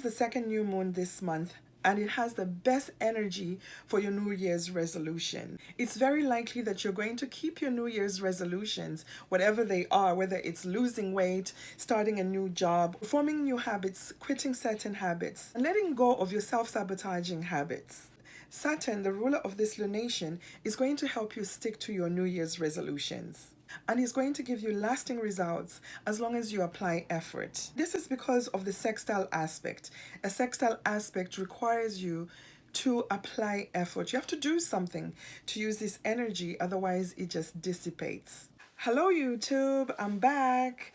the second new moon this month, and it has the best energy for your New Year's resolution. It's very likely that you're going to keep your New Year's resolutions, whatever they are, whether it's losing weight, starting a new job, forming new habits, quitting certain habits, and letting go of your self-sabotaging habits. Saturn, the ruler of this lunation, is going to help you stick to your New Year's resolutions. And is going to give you lasting results as long as you apply effort. This is because of the sextile aspect. A sextile aspect requires you to apply effort. You have to do something to use this energy, otherwise it just dissipates. Hello YouTube, I'm back.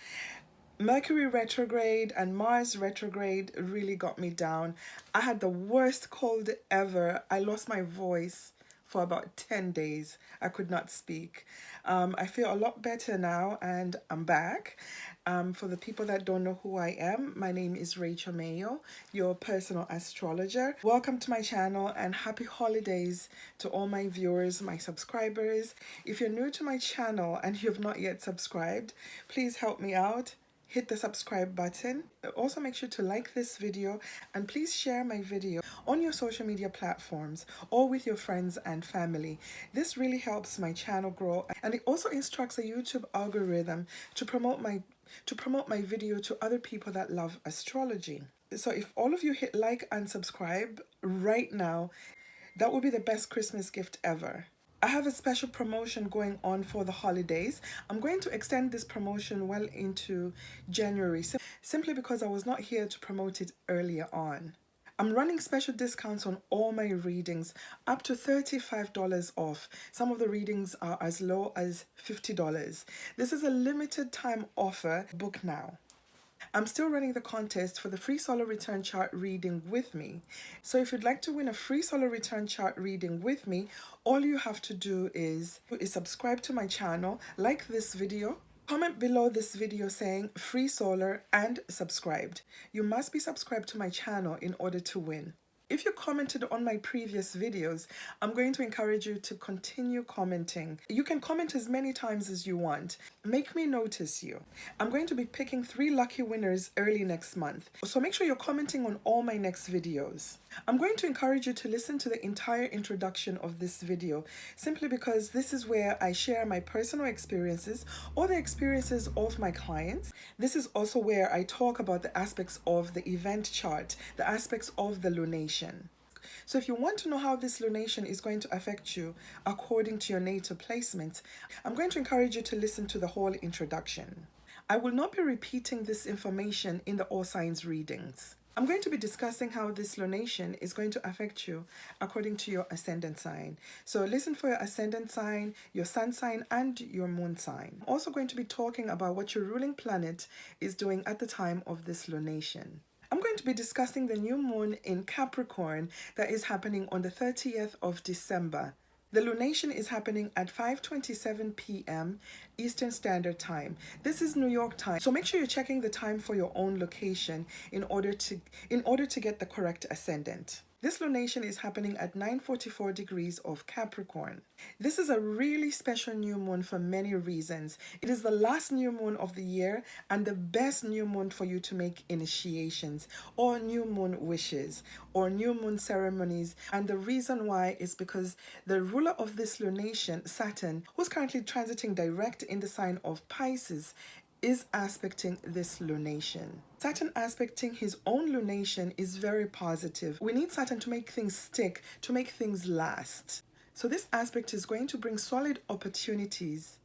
Mercury retrograde and Mars retrograde really got me down. I had the worst cold ever. I lost my voice for about 10 days. I could not speak. I feel a lot better now and I'm back. For the people that don't know who I am, my name is Rachel Mayo, your personal astrologer. Welcome to my channel and happy holidays to all my viewers, my subscribers. If you're new to my channel and you have not yet subscribed, please help me out. Hit the subscribe button. Also make sure to like this video and please share my video on your social media platforms or with your friends and family. This really helps my channel grow, and it also instructs the YouTube algorithm to promote my video to other people that love astrology. So if all of you hit like and subscribe right now, that would be the best Christmas gift ever. I have a special promotion going on for the holidays. I'm going to extend this promotion well into January, simply because I was not here to promote it earlier on. I'm running special discounts on all my readings, up to $35 off. Some of the readings are as low as $50. This is a limited time offer. Book now. I'm still running the contest for the free solar return chart reading with me. So if you'd like to win a free solar return chart reading with me, all you have to do is subscribe to my channel, like this video, comment below this video saying free solar and subscribed. You must be subscribed to my channel in order to win. If you commented on my previous videos, I'm going to encourage you to continue commenting. You can comment as many times as you want. Make me notice you. I'm going to be picking 3 lucky winners early next month, so make sure you're commenting on all my next videos. I'm going to encourage you to listen to the entire introduction of this video, simply because this is where I share my personal experiences or the experiences of my clients. This is also where I talk about the aspects of the event chart, the aspects of the lunation. So if you want to know how this lunation is going to affect you according to your natal placement, I'm going to encourage you to listen to the whole introduction. I will not be repeating this information in the all signs readings. I'm going to be discussing how this lunation is going to affect you according to your ascendant sign. So listen for your ascendant sign, your sun sign, and your moon sign. I'm also going to be talking about what your ruling planet is doing at the time of this lunation. I'm going to be discussing the new moon in Capricorn that is happening on the 30th of December. The lunation is happening at 5:27 p.m. Eastern Standard Time. This is New York time, so make sure you're checking the time for your own location in order to get the correct ascendant. This lunation is happening at 9:44 degrees of Capricorn. This is a really special new moon for many reasons. It is the last new moon of the year and the best new moon for you to make initiations or new moon wishes or new moon ceremonies. And the reason why is because the ruler of this lunation, Saturn, who's currently transiting direct in the sign of Pisces, is aspecting this lunation. Saturn aspecting his own lunation is very positive. We need Saturn to make things stick, to make things last. So this aspect is going to bring solid opportunities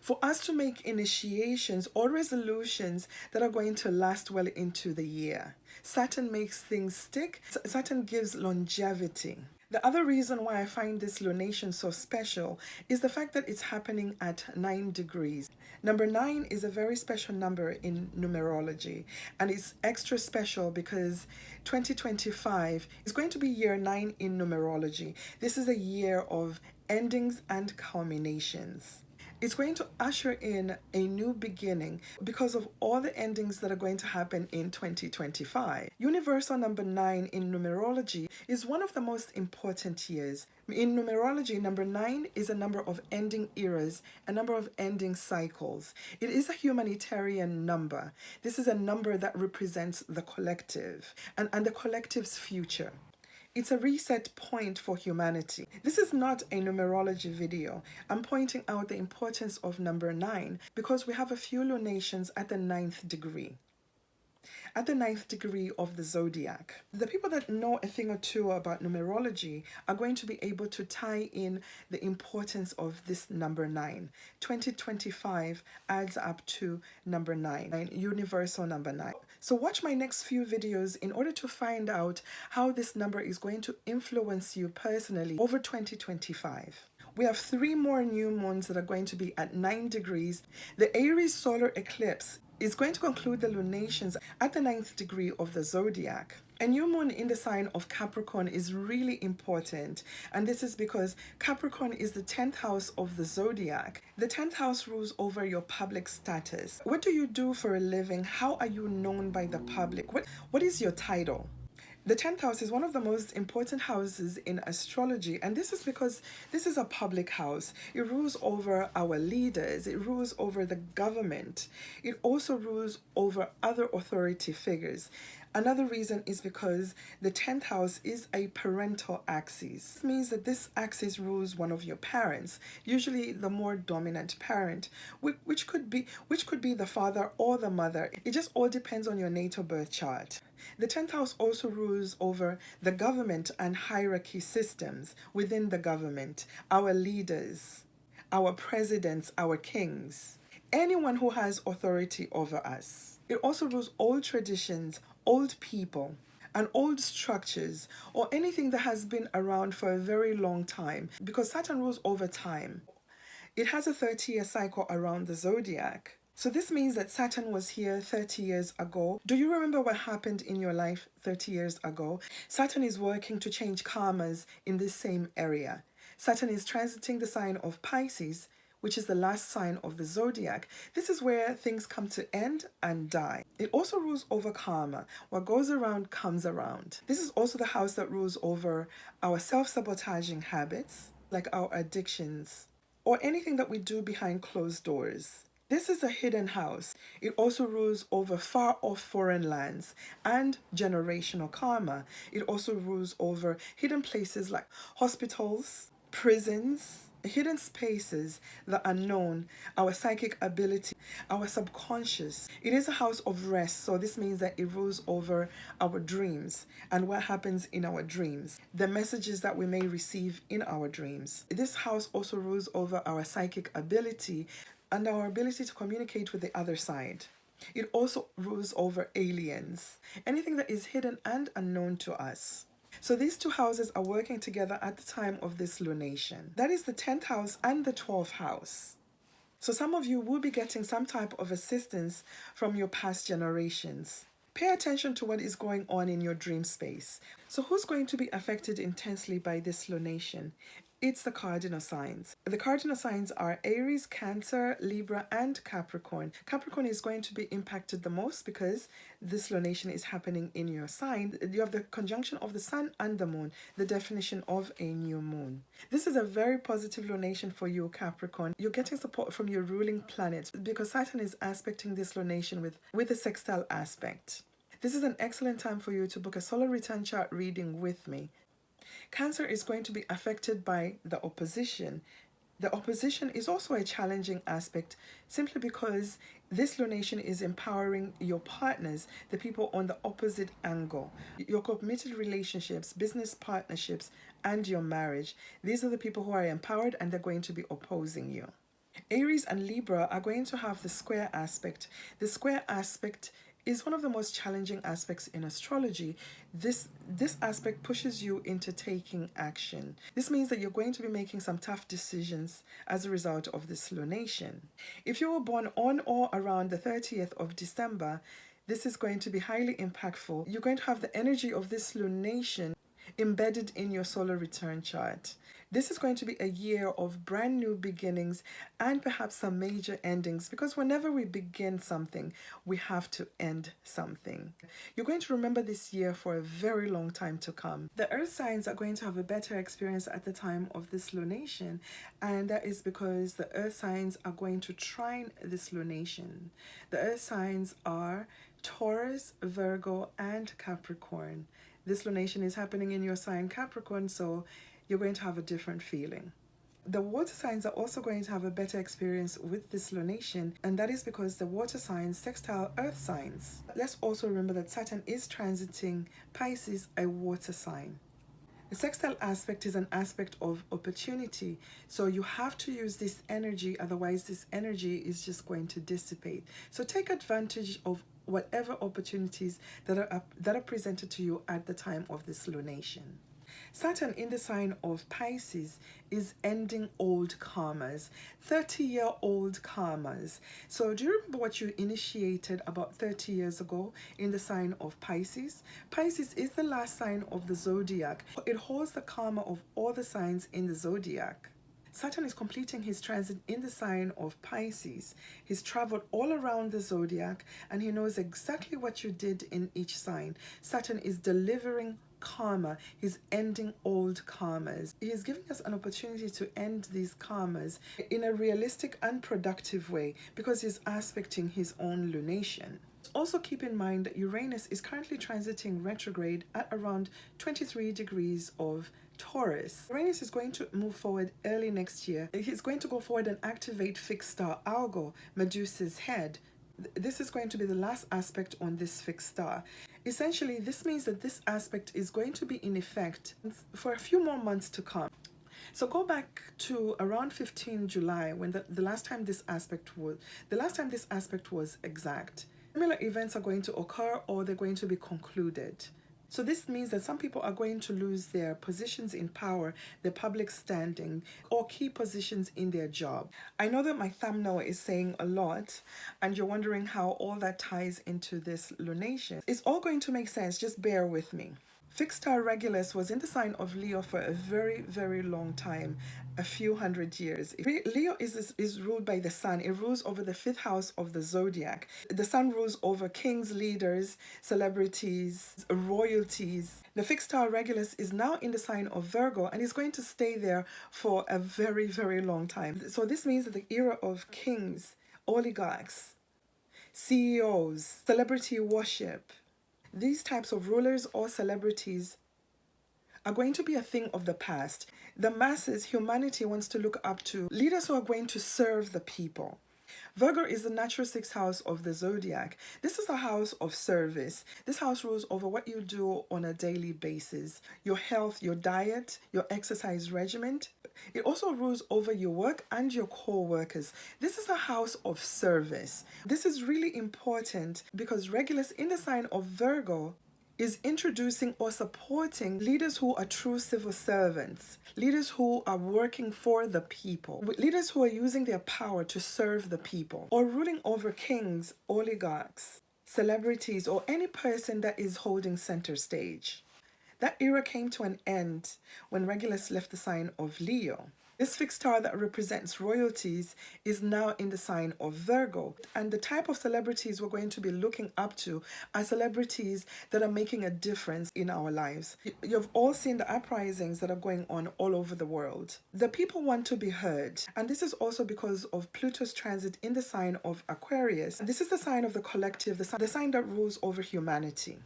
for us to make initiations or resolutions that are going to last well into the year. Saturn makes things stick. Saturn gives longevity. The other reason why I find this lunation so special is the fact that it's happening at 9 degrees. Number 9 is a very special number in numerology, and it's extra special because 2025 is going to be year 9 in numerology. This is a year of endings and culminations. It's going to usher in a new beginning because of all the endings that are going to happen in 2025. Universal number 9 in numerology is one of the most important years. In numerology, number 9 is a number of ending eras, a number of ending cycles. It is a humanitarian number. This is a number that represents the collective and the collective's future. It's a reset point for humanity. This is not a numerology video. I'm pointing out the importance of number 9 because we have a few lunations at the 9th degree. At the 9th degree of the zodiac. The people that know a thing or two about numerology are going to be able to tie in the importance of this number 9. 2025 adds up to number 9, universal number 9. So watch my next few videos in order to find out how this number is going to influence you personally over 2025. We have 3 more new moons that are going to be at 9 degrees. The Aries solar eclipse is going to conclude the lunations at the 9th degree of the zodiac. A new moon in the sign of Capricorn is really important, and this is because Capricorn is the 10th house of the zodiac. The 10th house rules over your public status. What do you do for a living? How are you known by the public? What is your title? The 10th house is one of the most important houses in astrology, and this is because this is a public house. It rules over our leaders, it rules over the government, it also rules over other authority figures. Another reason is because the 10th house is a parental axis. This means that this axis rules one of your parents, usually the more dominant parent, which could be the father or the mother. It just all depends on your natal birth chart. The 10th house also rules over the government and hierarchy systems within the government, our leaders, our presidents, our kings, anyone who has authority over us. It also rules old traditions, old people, and old structures, or anything that has been around for a very long time, because Saturn rules over time. It has a 30-year cycle around the zodiac. So this means that Saturn was here 30 years ago. Do you remember what happened in your life 30 years ago? Saturn is working to change karmas in this same area. Saturn is transiting the sign of Pisces, which is the last sign of the zodiac. This is where things come to end and die. It also rules over karma. What goes around comes around. This is also the house that rules over our self-sabotaging habits, like our addictions, or anything that we do behind closed doors. This is a hidden house. It also rules over far off foreign lands and generational karma. It also rules over hidden places like hospitals, prisons, hidden spaces, the unknown, our psychic ability, our subconscious. It is a house of rest, so this means that it rules over our dreams and what happens in our dreams, the messages that we may receive in our dreams. This house also rules over our psychic ability and our ability to communicate with the other side. It also rules over aliens, anything that is hidden and unknown to us. So these 2 houses are working together at the time of this lunation. That is the 10th house and the 12th house. So some of you will be getting some type of assistance from your past generations. Pay attention to what is going on in your dream space. So who's going to be affected intensely by this lunation? It's the cardinal signs. The cardinal signs are Aries, Cancer, Libra, and Capricorn. Capricorn is going to be impacted the most because this lunation is happening in your sign. You have the conjunction of the sun and the moon, the definition of a new moon. This is a very positive lunation for you, Capricorn. You're getting support from your ruling planets because Saturn is aspecting this lunation with a sextile aspect. This is an excellent time for you to book a solar return chart reading with me. Cancer is going to be affected by the opposition. The opposition is also a challenging aspect simply because this lunation is empowering your partners, the people on the opposite angle, your committed relationships, business partnerships, and your marriage. These are the people who are empowered and they're going to be opposing you. Aries and Libra are going to have the square aspect. The square aspect is one of the most challenging aspects in astrology. This aspect pushes you into taking action. This means that you're going to be making some tough decisions as a result of this lunation. If you were born on or around the 30th of December, this is going to be highly impactful. You're going to have the energy of this lunation embedded in your solar return chart. This is going to be a year of brand new beginnings and perhaps some major endings, because whenever we begin something, we have to end something. You're going to remember this year for a very long time to come. The earth signs are going to have a better experience at the time of this lunation, and that is because the earth signs are going to trine this lunation. The earth signs are Taurus, Virgo, and Capricorn. This lunation is happening in your sign Capricorn, so you're going to have a different feeling. The water signs are also going to have a better experience with this lunation, and that is because the water signs sextile earth signs. Let's also remember that Saturn is transiting Pisces, a water sign. The sextile aspect is an aspect of opportunity, so you have to use this energy, otherwise this energy is just going to dissipate. So take advantage of whatever opportunities that are presented to you at the time of this lunation. Saturn in the sign of Pisces is ending old karmas, 30-year-old karmas. So do you remember what you initiated about 30 years ago in the sign of Pisces? Pisces is the last sign of the zodiac. It holds the karma of all the signs in the zodiac. Saturn is completing his transit in the sign of Pisces. He's traveled all around the zodiac and he knows exactly what you did in each sign. Saturn is delivering karma. He's ending old karmas. He's giving us an opportunity to end these karmas in a realistic and productive way because he's aspecting his own lunation. Also keep in mind that Uranus is currently transiting retrograde at around 23 degrees of Taurus. Uranus is going to move forward early next year. He's going to go forward and activate fixed star Algol, Medusa's head. This is going to be the last aspect on this fixed star. Essentially, this means that this aspect is going to be in effect for a few more months to come. So go back to around 15 July when the last time this aspect was exact. Similar events are going to occur or they're going to be concluded. So this means that some people are going to lose their positions in power, their public standing, or key positions in their job. I know that my thumbnail is saying a lot, and you're wondering how all that ties into this lunation. It's all going to make sense, just bear with me. Fixed star Regulus was in the sign of Leo for a very, very long time, a few hundred years. Leo is ruled by the sun. It rules over the 5th house of the zodiac. The sun rules over kings, leaders, celebrities, royalties. The fixed star Regulus is now in the sign of Virgo and is going to stay there for a very, very long time. So this means that the era of kings, oligarchs, CEOs, celebrity worship, these types of rulers or celebrities are going to be a thing of the past. The masses, humanity wants to look up to leaders who are going to serve the people. Virgo is the natural 6th house of the zodiac. This is a house of service. This house rules over what you do on a daily basis, your health, your diet, your exercise regimen. It also rules over your work and your co-workers. This is a house of service. This is really important because Regulus in the sign of Virgo is introducing or supporting leaders who are true civil servants, leaders who are working for the people, leaders who are using their power to serve the people, or ruling over kings, oligarchs, celebrities, or any person that is holding center stage. That era came to an end when Regulus left the sign of Leo. This fixed star that represents royalties is now in the sign of Virgo. And the type of celebrities we're going to be looking up to are celebrities that are making a difference in our lives. You've all seen the uprisings that are going on all over the world. The people want to be heard. And this is also because of Pluto's transit in the sign of Aquarius. This is the sign of the collective, the sign that rules over humanity.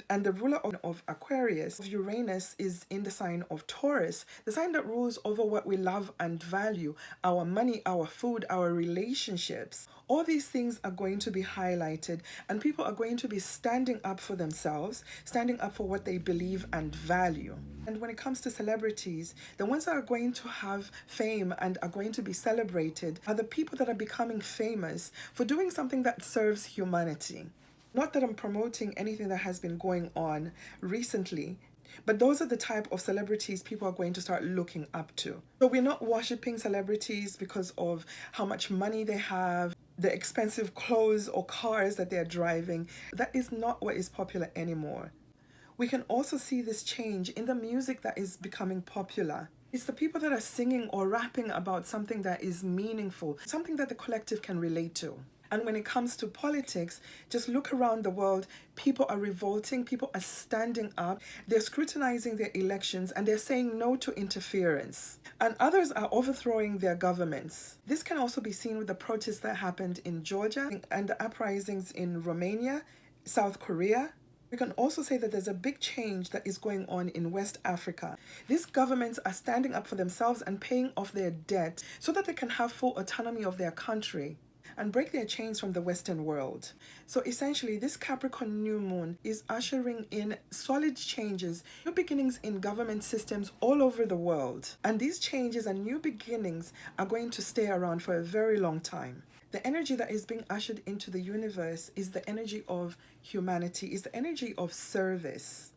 And the ruler of Aquarius, of Uranus, is in the sign of Taurus, the sign that rules over what we love and value, our money, our food, our relationships. All these things are going to be highlighted and people are going to be standing up for themselves, standing up for what they believe and value. And when it comes to celebrities, the ones that are going to have fame and are going to be celebrated are the people that are becoming famous for doing something that serves humanity. Not that I'm promoting anything that has been going on recently, but those are the type of celebrities people are going to start looking up to. So we're not worshiping celebrities because of how much money they have, the expensive clothes or cars that they're driving. That is not what is popular anymore. We can also see this change in the music that is becoming popular. It's the people that are singing or rapping about something that is meaningful, something that the collective can relate to. And when it comes to politics, just look around the world. People are revolting, people are standing up, they're scrutinizing their elections, and they're saying no to interference. And others are overthrowing their governments. This can also be seen with the protests that happened in Georgia and the uprisings in Romania, South Korea. We can also say that there's a big change that is going on in West Africa. These governments are standing up for themselves and paying off their debt so that they can have full autonomy of their country and break their chains from the Western world. So essentially, this Capricorn new moon is ushering in solid changes, new beginnings in government systems all over the world. And these changes and new beginnings are going to stay around for a very long time. The energy that is being ushered into the universe is the energy of humanity, is the energy of service.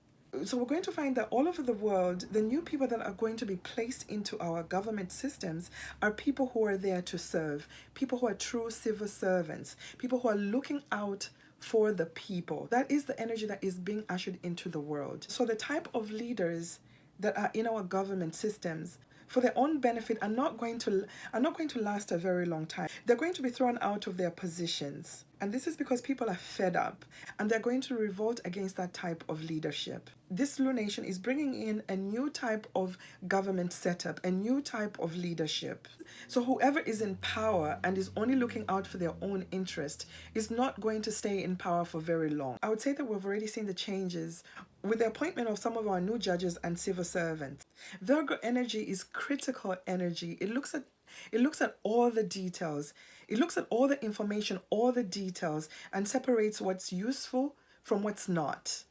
So we're going to find that all over the world, the new people that are going to be placed into our government systems are people who are there to serve, people who are true civil servants, people who are looking out for the people. That is the energy that is being ushered into the world. So the type of leaders that are in our government systems for their own benefit are not going to last a very long time. They're going to be thrown out of their positions. And this is because people are fed up and they're going to revolt against that type of leadership. This lunation is bringing in a new type of government setup, a new type of leadership. So whoever is in power and is only looking out for their own interest is not going to stay in power for very long. I would say that we've already seen the changes with the appointment of some of our new judges and civil servants. Virgo energy is critical energy. It looks at all the details. It looks at all the information, all the details, and separates what's useful from what's not.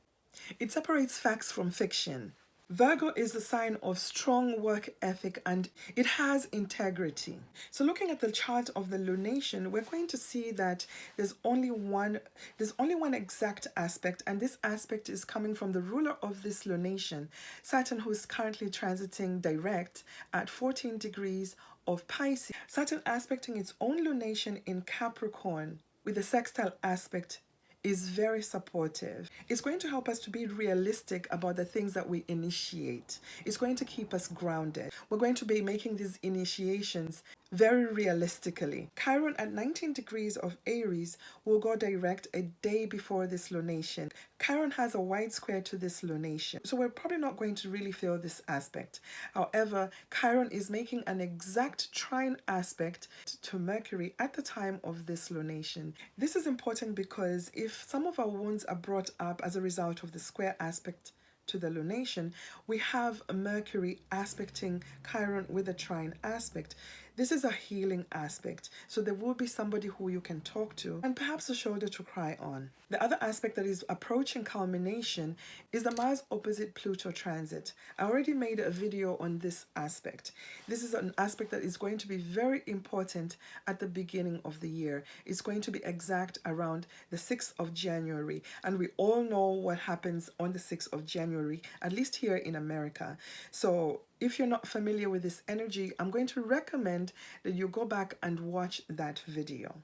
It separates facts from fiction. Virgo is the sign of strong work ethic and it has integrity. So looking at the chart of the lunation, we're going to see that there's only one exact aspect, and this aspect is coming from the ruler of this lunation, Saturn, who is currently transiting direct at 14 degrees of Pisces. Saturn aspecting its own lunation in Capricorn with a sextile aspect is very supportive. It's going to help us to be realistic about the things that we initiate. It's going to keep us grounded. We're going to be making these initiations very realistically. Chiron at 19 degrees of Aries will go direct a day before this lunation. Chiron has a wide square to this lunation, so we're probably not going to really feel this aspect. However, Chiron is making an exact trine aspect to Mercury at the time of this lunation. This is important because if some of our wounds are brought up as a result of the square aspect to the lunation, we have Mercury aspecting Chiron with a trine aspect. This is a healing aspect, so there will be somebody who you can talk to and perhaps a shoulder to cry on. The other aspect that is approaching culmination is the Mars opposite Pluto transit. I already made a video on this aspect. This is an aspect that is going to be very important at the beginning of the year. It's going to be exact around the 6th of January, and we all know what happens on the 6th of January, at least here in America. So if you're not familiar with this energy, I'm going to recommend that you go back and watch that video,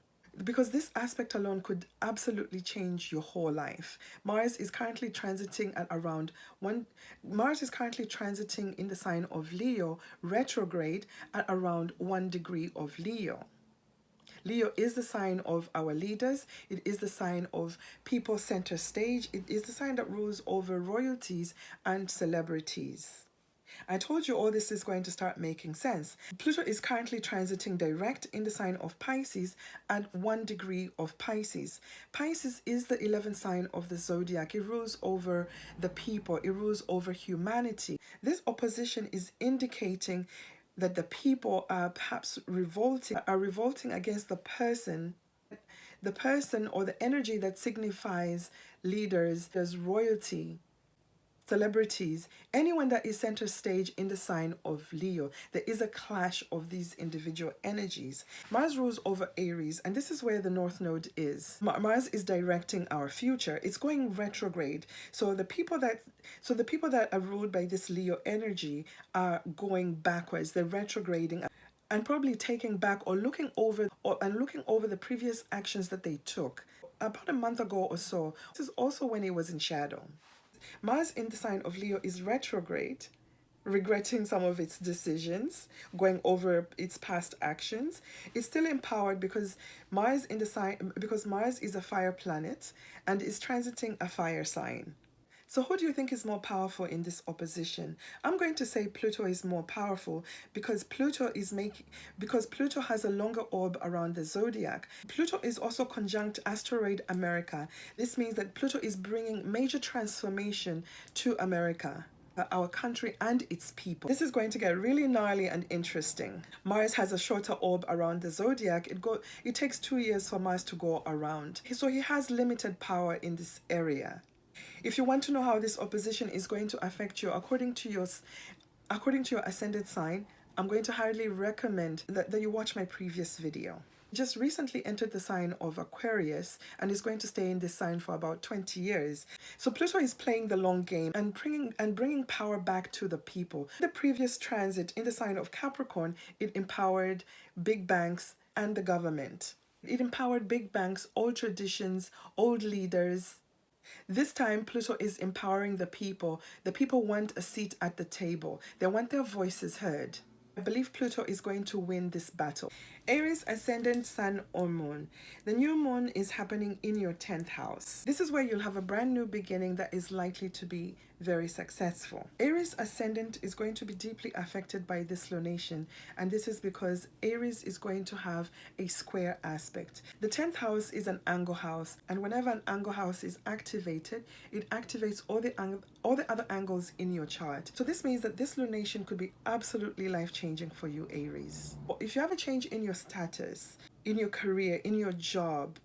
because this aspect alone could absolutely change your whole life. Mars is currently transiting in the sign of Leo, retrograde at around 1 degree of Leo. Leo is the sign of our leaders. It is the sign of people center stage. It is the sign that rules over royalties and celebrities. I told you all this is going to start making sense. Pluto is currently transiting direct in the sign of Pisces at 1 degree of Pisces. Pisces is the 11th sign of the zodiac. It rules over the people. It rules over humanity. This opposition is indicating that the people are perhaps revolting against the person or the energy that signifies leaders, there's royalty, celebrities, anyone that is center stage in the sign of Leo. There is a clash of these individual energies. Mars rules over Aries, and this is where the North Node is. Mars is directing our future. It's going retrograde. So the people that are ruled by this Leo energy are going backwards. They're retrograding and probably taking back or looking over the previous actions that they took about a month ago or so. This is also when it was in shadow. Mars in the sign of Leo is retrograde, regretting some of its decisions, going over its past actions. It's still empowered because Mars is a fire planet and is transiting a fire sign. So who do you think is more powerful in this opposition? I'm going to say Pluto is more powerful because Pluto has a longer orb around the zodiac. Pluto is also conjunct asteroid America. This means that Pluto is bringing major transformation to America, our country and its people. This is going to get really gnarly and interesting. Mars has a shorter orb around the zodiac. It takes 2 years for Mars to go around. So he has limited power in this area. If you want to know how this opposition is going to affect you according to your ascended sign, I'm going to highly recommend that you watch my previous video. Just recently entered the sign of Aquarius and is going to stay in this sign for about 20 years. So Pluto is playing the long game and bringing power back to the people. The previous transit in the sign of Capricorn, it empowered big banks and the government. It empowered big banks, old traditions, old leaders. This time, Pluto is empowering the people. The people want a seat at the table. They want their voices heard. I believe Pluto is going to win this battle. Aries, ascendant, sun, or moon. The new moon is happening in your 10th house. This is where you'll have a brand new beginning that is likely to be very successful. Aries ascendant is going to be deeply affected by this lunation, and this is because Aries is going to have a square aspect. The 10th house is an angle house, and whenever an angle house is activated, it activates all the other angles in your chart. So this means that this lunation could be absolutely life-changing for you, Aries. If you have a change in your status, in your career, in your job,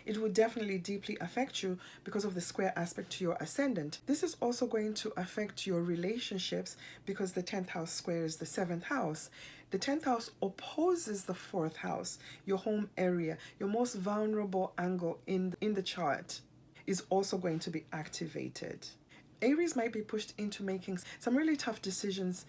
it will definitely deeply affect you because of the square aspect to your ascendant. This is also going to affect your relationships because the 10th house squares the 7th house. The 10th house opposes the 4th house, your home area, your most vulnerable angle in the chart is also going to be activated. Aries might be pushed into making some really tough decisions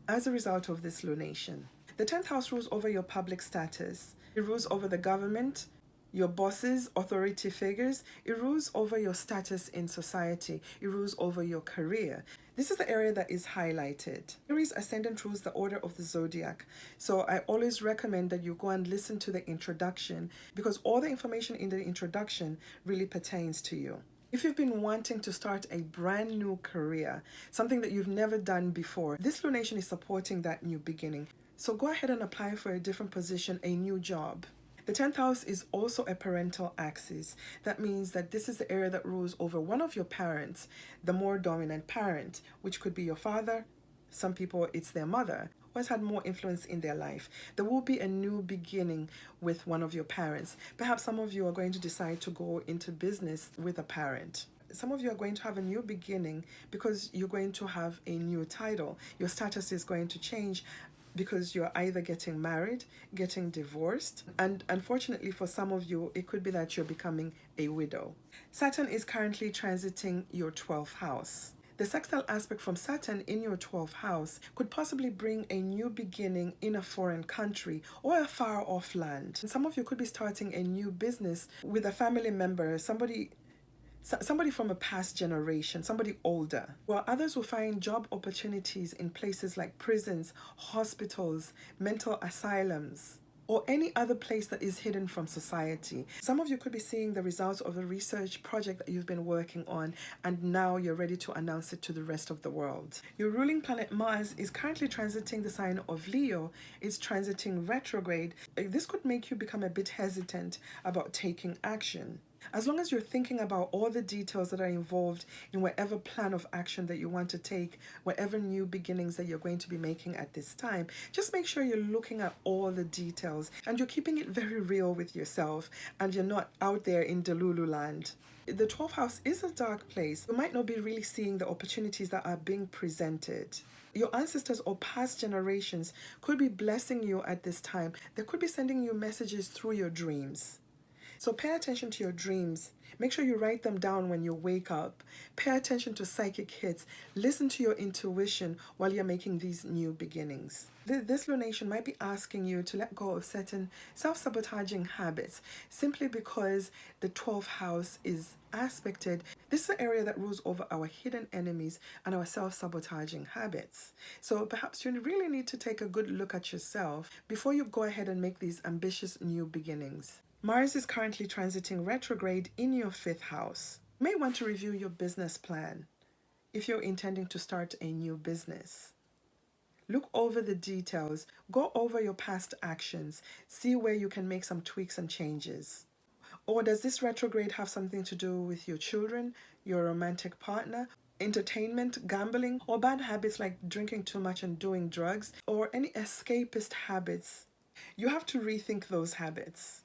as a result of this lunation. The 10th house rules over your public status. It rules over the government, your bosses, authority figures. It rules over your status in society. It rules over your career. This is the area that is highlighted. Aries ascendant rules the order of the zodiac. So I always recommend that you go and listen to the introduction because all the information in the introduction really pertains to you. If you've been wanting to start a brand new career, something that you've never done before, this lunation is supporting that new beginning. So go ahead and apply for a different position, a new job. The 10th house is also a parental axis. That means that this is the area that rules over one of your parents, the more dominant parent, which could be your father. Some people, it's their mother, who has had more influence in their life. There will be a new beginning with one of your parents. Perhaps some of you are going to decide to go into business with a parent. Some of you are going to have a new beginning because you're going to have a new title. Your status is going to change because you're either getting married, getting divorced, and unfortunately for some of you, it could be that you're becoming a widow. Saturn is currently transiting your 12th house. The sextile aspect from Saturn in your 12th house could possibly bring a new beginning in a foreign country or a far-off land. And some of you could be starting a new business with a family member, somebody from a past generation, somebody older. While others will find job opportunities in places like prisons, hospitals, mental asylums, or any other place that is hidden from society. Some of you could be seeing the results of a research project that you've been working on, and now you're ready to announce it to the rest of the world. Your ruling planet Mars is currently transiting the sign of Leo. It's transiting retrograde. This could make you become a bit hesitant about taking action. As long as you're thinking about all the details that are involved in whatever plan of action that you want to take, whatever new beginnings that you're going to be making at this time, just make sure you're looking at all the details and you're keeping it very real with yourself and you're not out there in Delulu land. The 12th house is a dark place. You might not be really seeing the opportunities that are being presented. Your ancestors or past generations could be blessing you at this time. They could be sending you messages through your dreams. So pay attention to your dreams. Make sure you write them down when you wake up. Pay attention to psychic hits. Listen to your intuition while you're making these new beginnings. This lunation might be asking you to let go of certain self-sabotaging habits simply because the 12th house is aspected. This is an area that rules over our hidden enemies and our self-sabotaging habits. So perhaps you really need to take a good look at yourself before you go ahead and make these ambitious new beginnings. Mars is currently transiting retrograde in your 5th house. You may want to review your business plan if you're intending to start a new business. Look over the details, go over your past actions, see where you can make some tweaks and changes. Or does this retrograde have something to do with your children, your romantic partner, entertainment, gambling, or bad habits like drinking too much and doing drugs, or any escapist habits? You have to rethink those habits.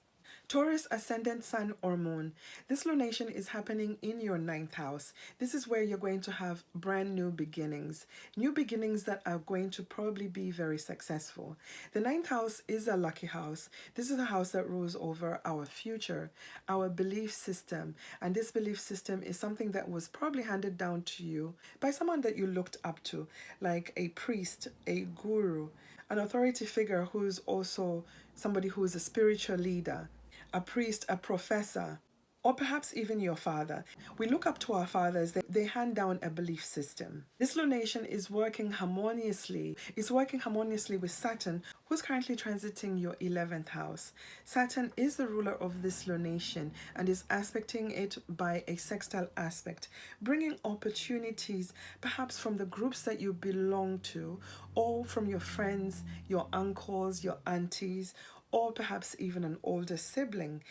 Taurus, ascendant, sun, or moon. This lunation is happening in your 9th house. This is where you're going to have brand new beginnings that are going to probably be very successful. The 9th house is a lucky house. This is a house that rules over our future, our belief system. And this belief system is something that was probably handed down to you by someone that you looked up to, like a priest, a guru, an authority figure who's also somebody who is a spiritual leader, a priest, a professor, or perhaps even your father. We look up to our fathers, they hand down a belief system. This lunation is working harmoniously. It's working harmoniously with Saturn, who's currently transiting your 11th house. Saturn is the ruler of this lunation and is aspecting it by a sextile aspect, bringing opportunities perhaps from the groups that you belong to, or from your friends, your uncles, your aunties, or perhaps even an older sibling.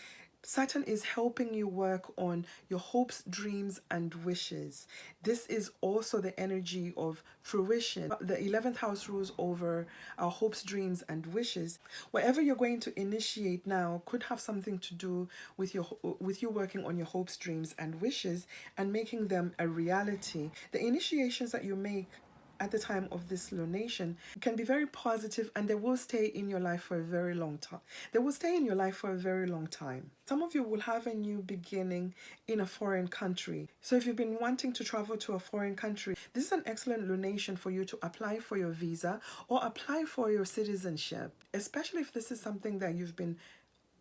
Saturn is helping you work on your hopes, dreams, and wishes. This is also the energy of fruition. The 11th house rules over our hopes, dreams, and wishes. Whatever you're going to initiate now could have something to do with you working on your hopes, dreams, and wishes and making them a reality. The initiations that you make at the time of this lunation can be very positive, and they will stay in your life for a very long time. They will stay in your life for a very long time. Some of you will have a new beginning in a foreign country. So if you've been wanting to travel to a foreign country, this is an excellent lunation for you to apply for your visa or apply for your citizenship, especially if this is something that you've been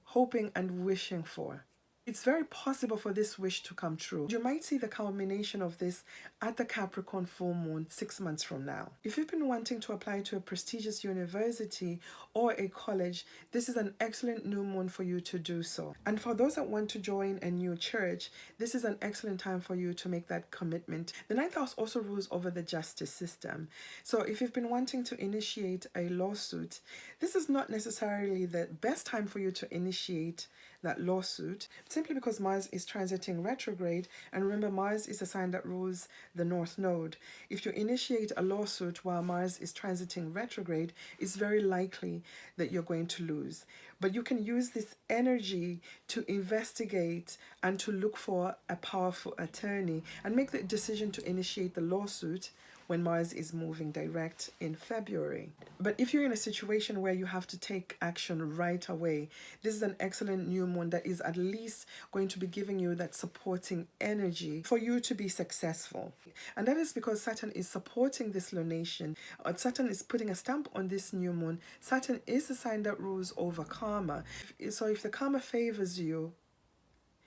hoping and wishing for. It's very possible for this wish to come true. You might see the culmination of this at the Capricorn full moon 6 months from now. If you've been wanting to apply to a prestigious university or a college, this is an excellent new moon for you to do so. And for those that want to join a new church, this is an excellent time for you to make that commitment. The 9th house also rules over the justice system. So if you've been wanting to initiate a lawsuit, this is not necessarily the best time for you to initiate that lawsuit, simply because Mars is transiting retrograde, and remember, Mars is a sign that rules the North Node. If you initiate a lawsuit while Mars is transiting retrograde, it's very likely that you're going to lose. But you can use this energy to investigate and to look for a powerful attorney and make the decision to initiate the lawsuit when Mars is moving direct in February. But if you're in a situation where you have to take action right away, this is an excellent new moon that is at least going to be giving you that supporting energy for you to be successful. And that is because Saturn is supporting this lunation. Saturn is putting a stamp on this new moon. Saturn is the sign that rules over karma. So if the karma favors you,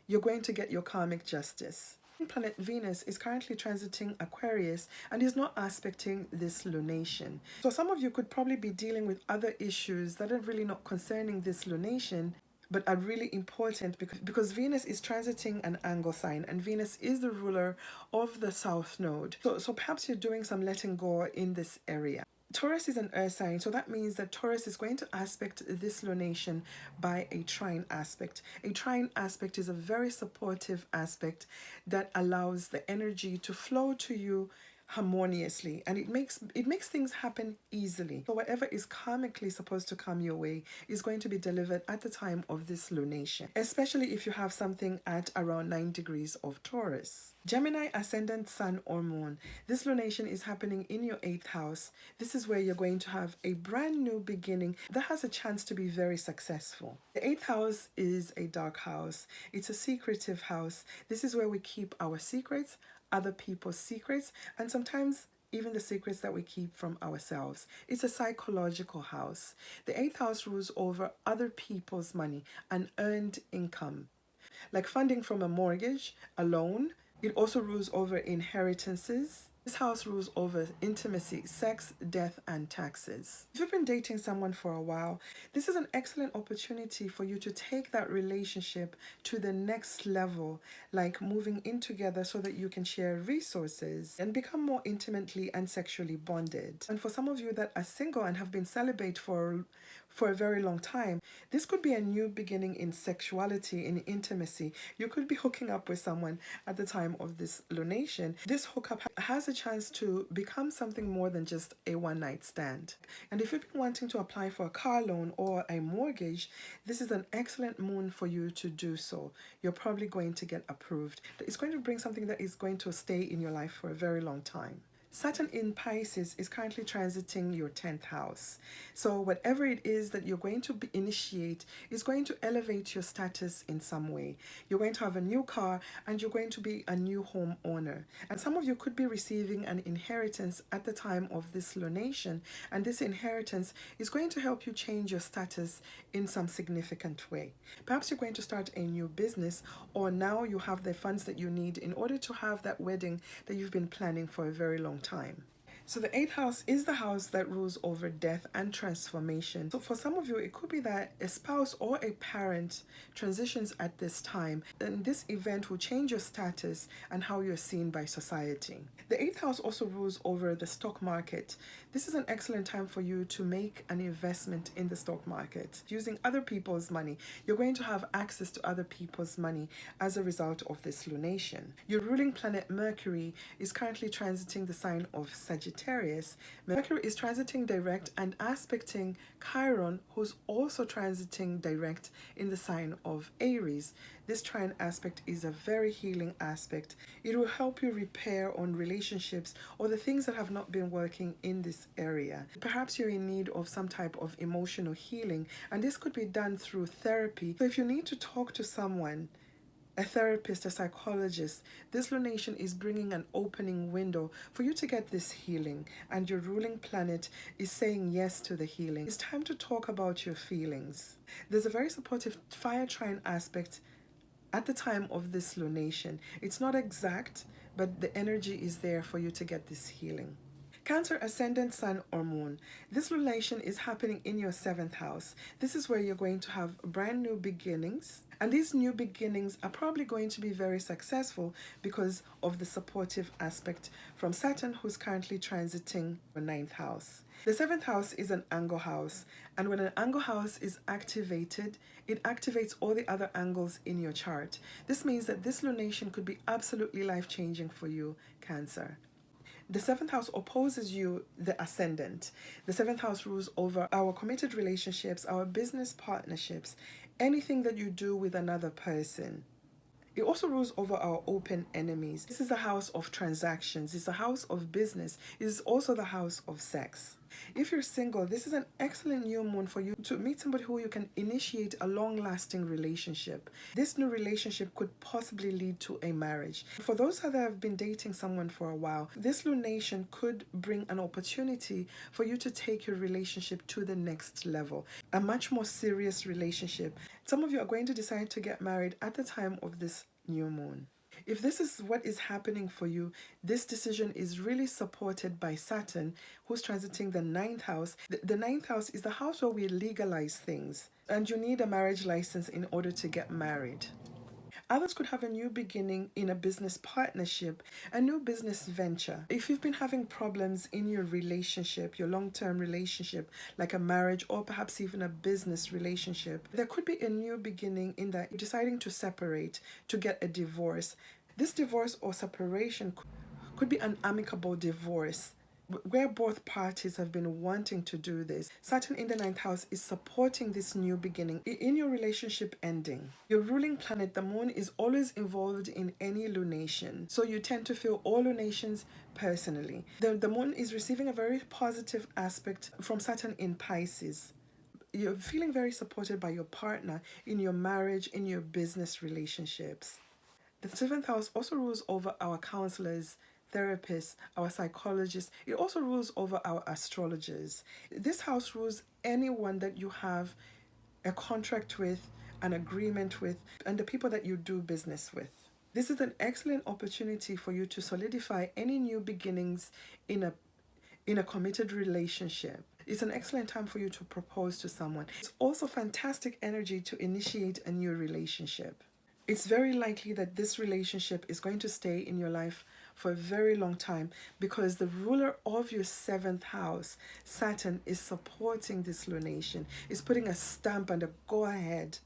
you're going to get your karmic justice. Planet Venus is currently transiting Aquarius and is not aspecting this lunation. So some of you could probably be dealing with other issues that are really not concerning this lunation, but are really important because Venus is transiting an angle sign, and Venus is the ruler of the South Node. So perhaps you're doing some letting go in this area. Taurus is an earth sign, so that means that Taurus is going to aspect this lunation by a trine aspect. A trine aspect is a very supportive aspect that allows the energy to flow to you harmoniously, and it makes things happen easily. So whatever is karmically supposed to come your way is going to be delivered at the time of this lunation, especially if you have something at around 9 degrees of Taurus. Gemini ascendant, sun or moon. This lunation is happening in your 8th house. This is where you're going to have a brand new beginning that has a chance to be very successful. The 8th house is a dark house. It's a secretive house. This is where we keep our secrets, other people's secrets, and sometimes even the secrets that we keep from ourselves. It's a psychological house. The 8th house rules over other people's money and earned income, like funding from a mortgage, a loan. It also rules over inheritances. This house rules over intimacy, sex, death, and taxes. If you've been dating someone for a while, this is an excellent opportunity for you to take that relationship to the next level, like moving in together so that you can share resources and become more intimately and sexually bonded. And for some of you that are single and have been celibate for a very long time, this could be a new beginning in sexuality, in intimacy. You could be hooking up with someone at the time of this lunation. This hookup has a chance to become something more than just a one-night stand. And if you've been wanting to apply for a car loan or a mortgage, this is an excellent moon for you to do so. You're probably going to get approved. It's going to bring something that is going to stay in your life for a very long time. Saturn in Pisces is currently transiting your 10th house. So whatever it is that you're going to initiate is going to elevate your status in some way. You're going to have a new car and you're going to be a new home owner. And some of you could be receiving an inheritance at the time of this lunation. And this inheritance is going to help you change your status in some significant way. Perhaps you're going to start a new business, or now you have the funds that you need in order to have that wedding that you've been planning for a very long time. So the 8th house is the house that rules over death and transformation. So for some of you, it could be that a spouse or a parent transitions at this time, and this event will change your status and how you're seen by society. The 8th house also rules over the stock market. This is an excellent time for you to make an investment in the stock market using other people's money. You're going to have access to other people's money as a result of this lunation. Your ruling planet Mercury is currently transiting the sign of Sagittarius. Mercury is transiting direct and aspecting Chiron, who's also transiting direct in the sign of Aries. This trine aspect is a very healing aspect. It will help you repair on relationships or the things that have not been working in this area. Perhaps you're in need of some type of emotional healing, and this could be done through therapy. So if you need to talk to someone, a therapist, a psychologist, this lunation is bringing an opening window for you to get this healing, and your ruling planet is saying yes to the healing. It's time to talk about your feelings. There's a very supportive fire trine aspect at the time of this lunation. It's not exact, but the energy is there for you to get this healing. Cancer ascendant, sun or moon. This lunation is happening in your 7th house. This is where you're going to have brand new beginnings. And these new beginnings are probably going to be very successful because of the supportive aspect from Saturn, who's currently transiting the 9th house. The 7th house is an angle house, and when an angle house is activated, it activates all the other angles in your chart. This means that this lunation could be absolutely life-changing for you, Cancer. The 7th house opposes you, the ascendant. The 7th house rules over our committed relationships, our business partnerships, anything that you do with another person. It also rules over our open enemies. This is a house of transactions. It's a house of business. It is also the house of sex. If you're single, this is an excellent new moon for you to meet somebody who you can initiate a long-lasting relationship. This new relationship could possibly lead to a marriage. For those that have been dating someone for a while, this lunation could bring an opportunity for you to take your relationship to the next level, a much more serious relationship. Some of you are going to decide to get married at the time of this new moon. If this is what is happening for you, this decision is really supported by Saturn, who's transiting the 9th house. The 9th house is the house where we legalize things, and you need a marriage license in order to get married. Others could have a new beginning in a business partnership, a new business venture. If you've been having problems in your relationship, your long-term relationship, like a marriage or perhaps even a business relationship, there could be a new beginning in that you're deciding to separate, to get a divorce. This divorce or separation Could be an amicable divorce where both parties have been wanting to do this. Saturn in the ninth house is supporting this new beginning in your relationship ending. Your ruling planet, the moon, is always involved in any lunation. So you tend to feel all lunations personally. The moon is receiving a very positive aspect from Saturn in Pisces. You're feeling very supported by your partner in your marriage, in your business relationships. The seventh house also rules over our counselors, therapists, our psychologists. It also rules over our astrologers. This house rules anyone that you have a contract with, an agreement with, and the people that you do business with. This is an excellent opportunity for you to solidify any new beginnings in a committed relationship. It's an excellent time for you to propose to someone. It's also fantastic energy to initiate a new relationship. It's very likely that this relationship is going to stay in your life for a very long time because the ruler of your seventh house, Saturn, is supporting this lunation, is putting a stamp and a go ahead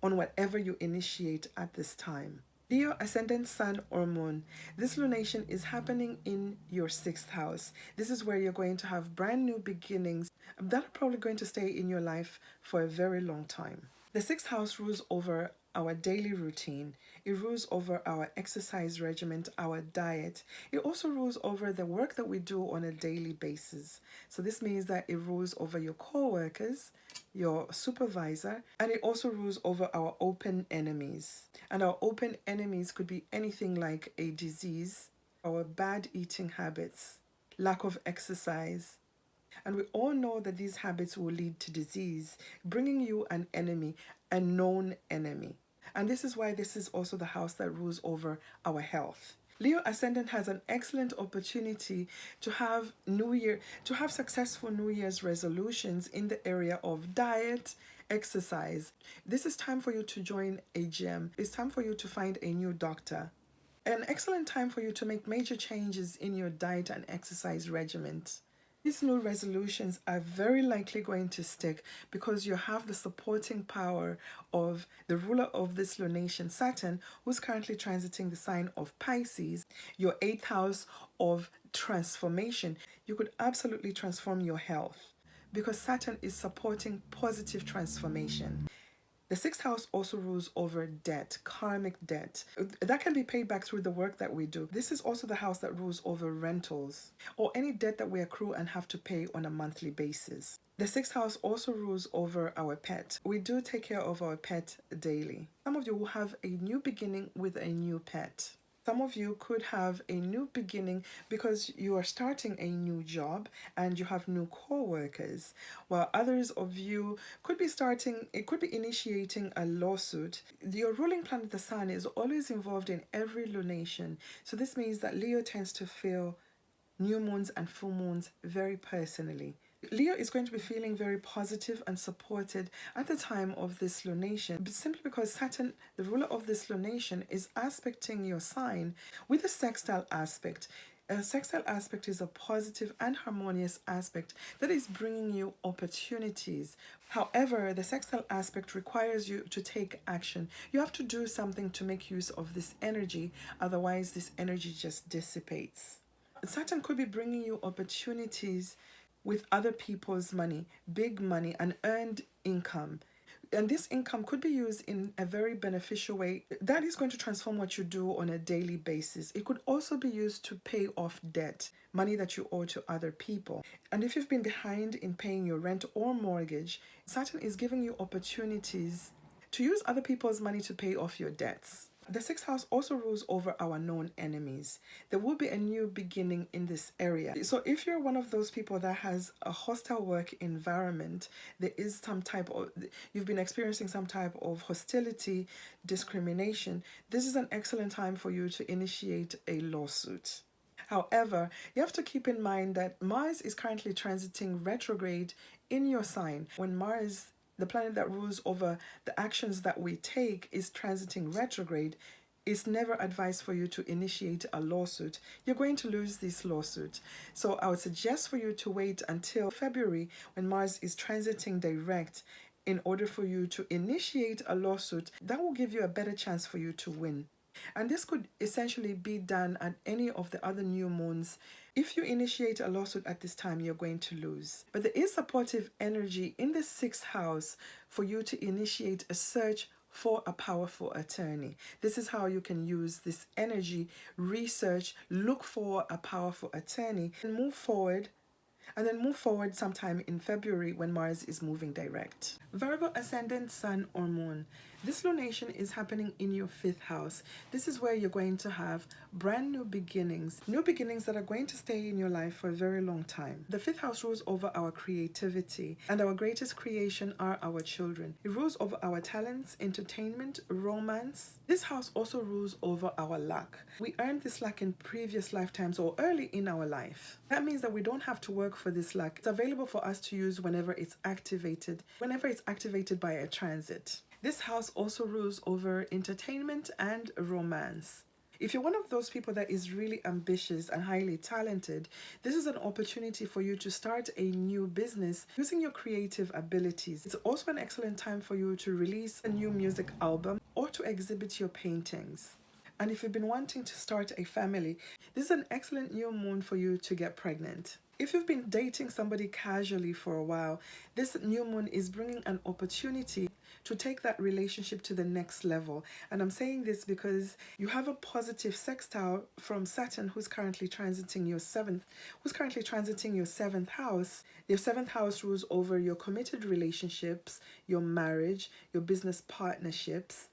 on whatever you initiate at this time. Leo, ascendant, sun, or moon. This lunation is happening in your sixth house. This is where you're going to have brand new beginnings that are probably going to stay in your life for a very long time. The sixth house rules over our daily routine. It rules over our exercise regimen, our diet. It also rules over the work that we do on a daily basis. So this means that it rules over your co-workers, your supervisor, and it also rules over our open enemies. And our open enemies could be anything like a disease, our bad eating habits, lack of exercise. And we all know that these habits will lead to disease, bringing you an enemy, a known enemy. And this is why this is also the house that rules over our health. Leo ascendant has an excellent opportunity to have successful New Year's resolutions in the area of diet, exercise. This is time for you to join a gym. It's time for you to find a new doctor. An excellent time for you to make major changes in your diet and exercise regimen. These new resolutions are very likely going to stick because you have the supporting power of the ruler of this lunation, Saturn, who's currently transiting the sign of Pisces, your eighth house of transformation. You could absolutely transform your health because Saturn is supporting positive transformation. The sixth house also rules over debt, karmic debt. That can be paid back through the work that we do. This is also the house that rules over rentals or any debt that we accrue and have to pay on a monthly basis. The sixth house also rules over our pet. We do take care of our pet daily. Some of you will have a new beginning with a new pet. Some of you could have a new beginning because you are starting a new job and you have new co-workers, while others of you could be initiating a lawsuit. Your ruling planet, the sun, is always involved in every lunation. So this means that Leo tends to feel new moons and full moons very personally. Leo is going to be feeling very positive and supported at the time of this lunation, simply because Saturn, the ruler of this lunation, is aspecting your sign with a sextile aspect. A sextile aspect is a positive and harmonious aspect that is bringing you opportunities. However, the sextile aspect requires you to take action. You have to do something to make use of this energy, otherwise this energy just dissipates. Saturn could be bringing you opportunities with other people's money, big money, and earned income. And this income could be used in a very beneficial way that is going to transform what you do on a daily basis. It could also be used to pay off debt, money that you owe to other people. And if you've been behind in paying your rent or mortgage, Saturn is giving you opportunities to use other people's money to pay off your debts. The sixth house also rules over our known enemies. There will be a new beginning in this area. So if you're one of those people that has a hostile work environment, you've been experiencing some type of hostility, discrimination, this is an excellent time for you to initiate a lawsuit. However, you have to keep in mind that Mars is currently transiting retrograde in your sign. When Mars, the planet that rules over the actions that we take, is transiting retrograde, it's never advised for you to initiate a lawsuit. You're going to lose this lawsuit. So I would suggest for you to wait until February when Mars is transiting direct in order for you to initiate a lawsuit. That will give you a better chance for you to win. And this could essentially be done at any of the other new moons. If you initiate a lawsuit at this time, you're going to lose. But there is supportive energy in the sixth house for you to initiate a search for a powerful attorney. This is how you can use this energy, research, look for a powerful attorney, and move forward. And then move forward sometime in February when Mars is moving direct. Virgo ascendant, sun or moon. This lunation is happening in your fifth house. This is where you're going to have brand new beginnings that are going to stay in your life for a very long time. The fifth house rules over our creativity, and our greatest creation are our children. It rules over our talents, entertainment, romance. This house also rules over our luck. We earned this luck in previous lifetimes or early in our life. That means that we don't have to work for this luck. It's available for us to use whenever it's activated by a transit. This house also rules over entertainment and romance. If you're one of those people that is really ambitious and highly talented, this is an opportunity for you to start a new business using your creative abilities. It's also an excellent time for you to release a new music album or to exhibit your paintings. And if you've been wanting to start a family, this is an excellent new moon for you to get pregnant. If you've been dating somebody casually for a while, this new moon is bringing an opportunity to take that relationship to the next level. And I'm saying this because you have a positive sextile from Saturn, who's currently transiting your seventh house. Your seventh house rules over your committed relationships, your marriage, your business partnerships.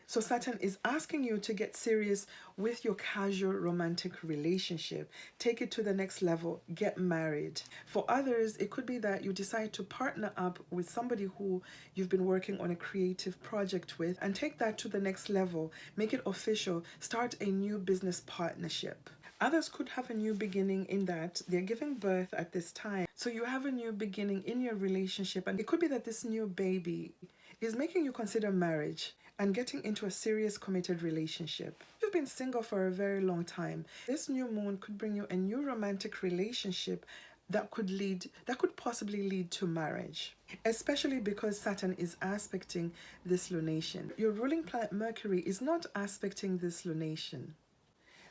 So Saturn is asking you to get serious with your casual romantic relationship. Take it to the next level. Get married. For others, it could be that you decide to partner up with somebody who you've been working on a creative project with and take that to the next level. Make it official. Start a new business partnership. Others could have a new beginning in that they're giving birth at this time. So you have a new beginning in your relationship, and it could be that this new baby is making you consider marriage and getting into a serious committed relationship. If you've been single for a very long time, this new moon could bring you a new romantic relationship that could possibly lead to marriage, especially because Saturn is aspecting this lunation. Your ruling planet Mercury is not aspecting this lunation.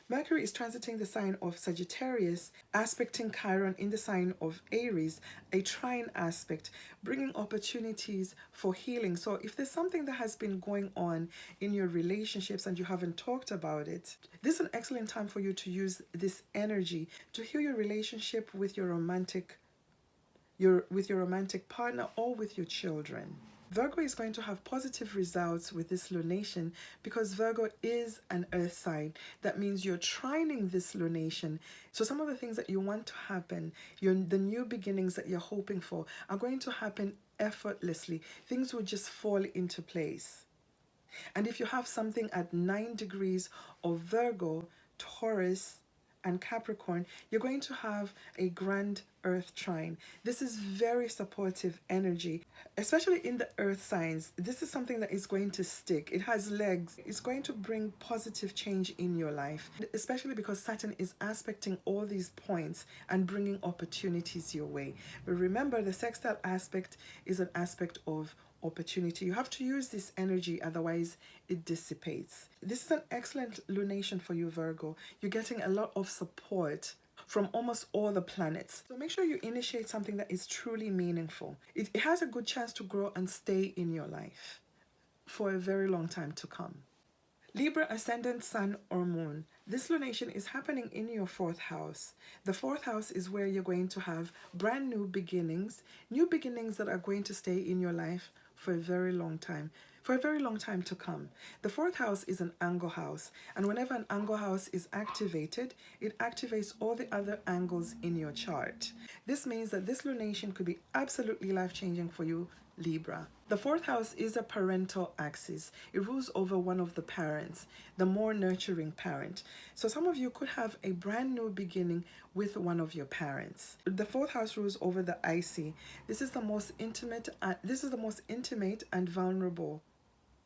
Mercury is transiting the sign of Sagittarius, aspecting Chiron in the sign of Aries, a trine aspect, bringing opportunities for healing. So if there's something that has been going on in your relationships and you haven't talked about it, this is an excellent time for you to use this energy to heal your relationship with your romantic partner or with your children. Virgo is going to have positive results with this lunation because Virgo is an earth sign. That means you're trining this lunation. So some of the things that you want to happen, the new beginnings that you're hoping for, are going to happen effortlessly. Things will just fall into place. And if you have something at 9 degrees of Virgo, Taurus, and Capricorn, you're going to have a grand earth trine. This is very supportive energy, especially in the earth signs. This is something that is going to stick. It has legs. It's going to bring positive change in your life, especially because Saturn is aspecting all these points and bringing opportunities your way. But remember, the sextile aspect is an aspect of opportunity. You have to use this energy, otherwise it dissipates. This is an excellent lunation for you, Virgo. You're getting a lot of support from almost all the planets. So make sure you initiate something that is truly meaningful. It has a good chance to grow and stay in your life for a very long time to come. Libra ascendant, sun or moon. This lunation is happening in your fourth house. The fourth house is where you're going to have brand new beginnings that are going to stay in your life for a very long time to come. The fourth house is an angle house, and whenever an angle house is activated, it activates all the other angles in your chart. This means that this lunation could be absolutely life-changing for you, Libra. The fourth house is a parental axis. It rules over one of the parents, the more nurturing parent. So some of you could have a brand new beginning with one of your parents. The fourth house rules over the IC. This is the most intimate and vulnerable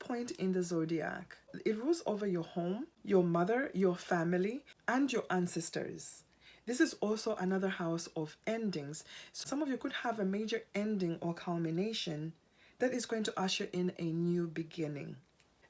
point in the zodiac. It rules over your home, your mother, your family, and your ancestors. This is also another house of endings. So some of you could have a major ending or culmination that is going to usher in a new beginning.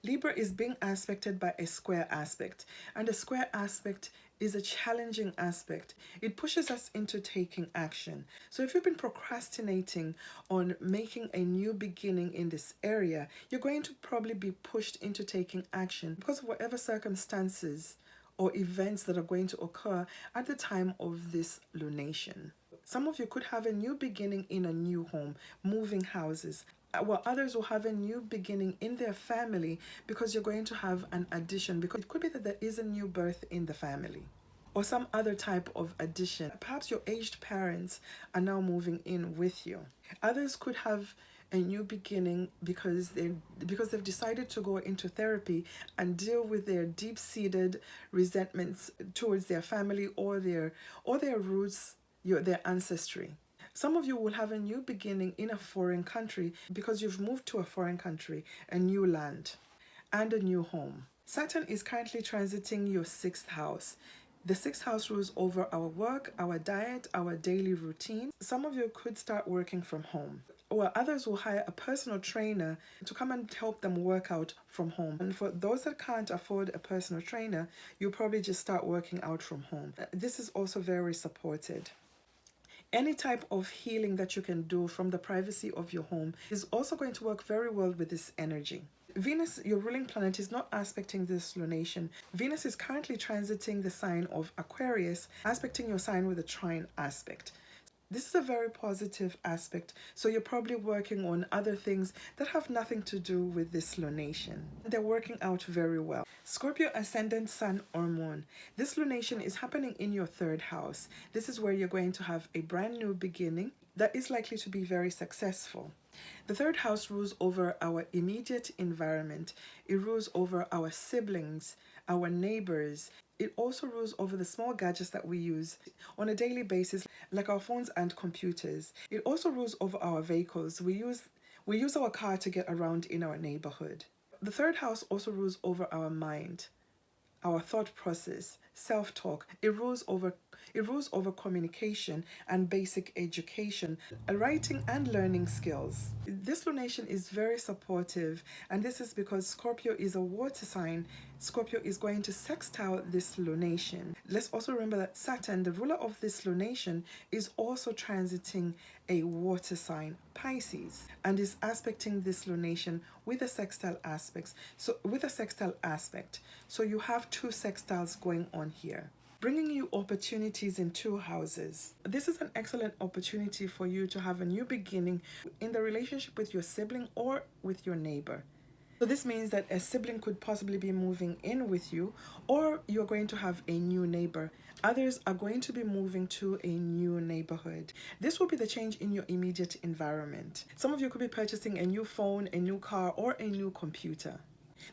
Libra is being aspected by a square aspect, and a square aspect is a challenging aspect. It pushes us into taking action. So if you've been procrastinating on making a new beginning in this area, you're going to probably be pushed into taking action because of whatever circumstances or events that are going to occur at the time of this lunation. Some of you could have a new beginning in a new home, moving houses, while others will have a new beginning in their family because you're going to have an addition, because it could be that there is a new birth in the family or some other type of addition. Perhaps your aged parents are now moving in with you. Others could have a new beginning because they've decided to go into therapy and deal with their deep-seated resentments towards their family or their roots, their ancestry. Some of you will have a new beginning in a foreign country because you've moved to a foreign country, a new land, and a new home. Saturn is currently transiting your 6th house. The 6th house rules over our work, our diet, our daily routine. Some of you could start working from home, or others will hire a personal trainer to come and help them work out from home. And for those that can't afford a personal trainer, you'll probably just start working out from home. This is also very supported. Any type of healing that you can do from the privacy of your home is also going to work very well with this energy. Venus, your ruling planet, is not aspecting this lunation. Venus is currently transiting the sign of Aquarius, aspecting your sign with a trine aspect. This is a very positive aspect, so you're probably working on other things that have nothing to do with this lunation. They're working out very well. Scorpio ascendant, sun or moon. This lunation is happening in your 3rd house. This is where you're going to have a brand new beginning that is likely to be very successful. The 3rd house rules over our immediate environment. It rules over our siblings, our neighbors. It also rules over the small gadgets that we use on a daily basis, like our phones and computers. It also rules over our vehicles. We use our car to get around in our neighborhood. The 3rd house also rules over our mind, our thought process, self-talk. It rules over communication and basic education, writing and learning skills. This lunation is very supportive, and this is because Scorpio is a water sign. Scorpio is going to sextile this lunation. Let's also remember that Saturn, the ruler of this lunation, is also transiting a water sign, Pisces, and is aspecting this lunation with a sextile aspect. So you have 2 sextiles going on here, bringing you opportunities in 2 houses. This is an excellent opportunity for you to have a new beginning in the relationship with your sibling or with your neighbor. So this means that a sibling could possibly be moving in with you, or you're going to have a new neighbor. Others are going to be moving to a new neighborhood. This will be the change in your immediate environment. Some of you could be purchasing a new phone, a new car, or a new computer.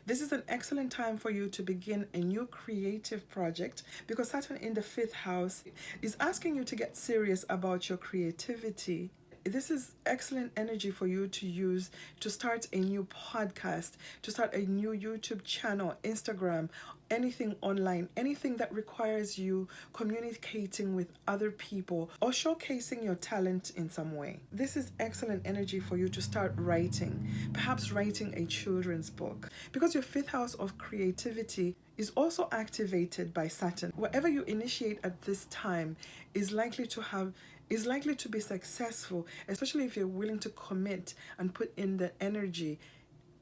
This is an excellent time for you to begin a new creative project, because Saturn in the 5th house is asking you to get serious about your creativity. This is excellent energy for you to use to start a new podcast, to start a new YouTube channel, Instagram, anything online, anything that requires you communicating with other people or showcasing your talent in some way. This is excellent energy for you to start writing, perhaps writing a children's book, because your 5th house of creativity is also activated by Saturn. Whatever you initiate at this time is likely to be successful, especially if you're willing to commit and put in the energy,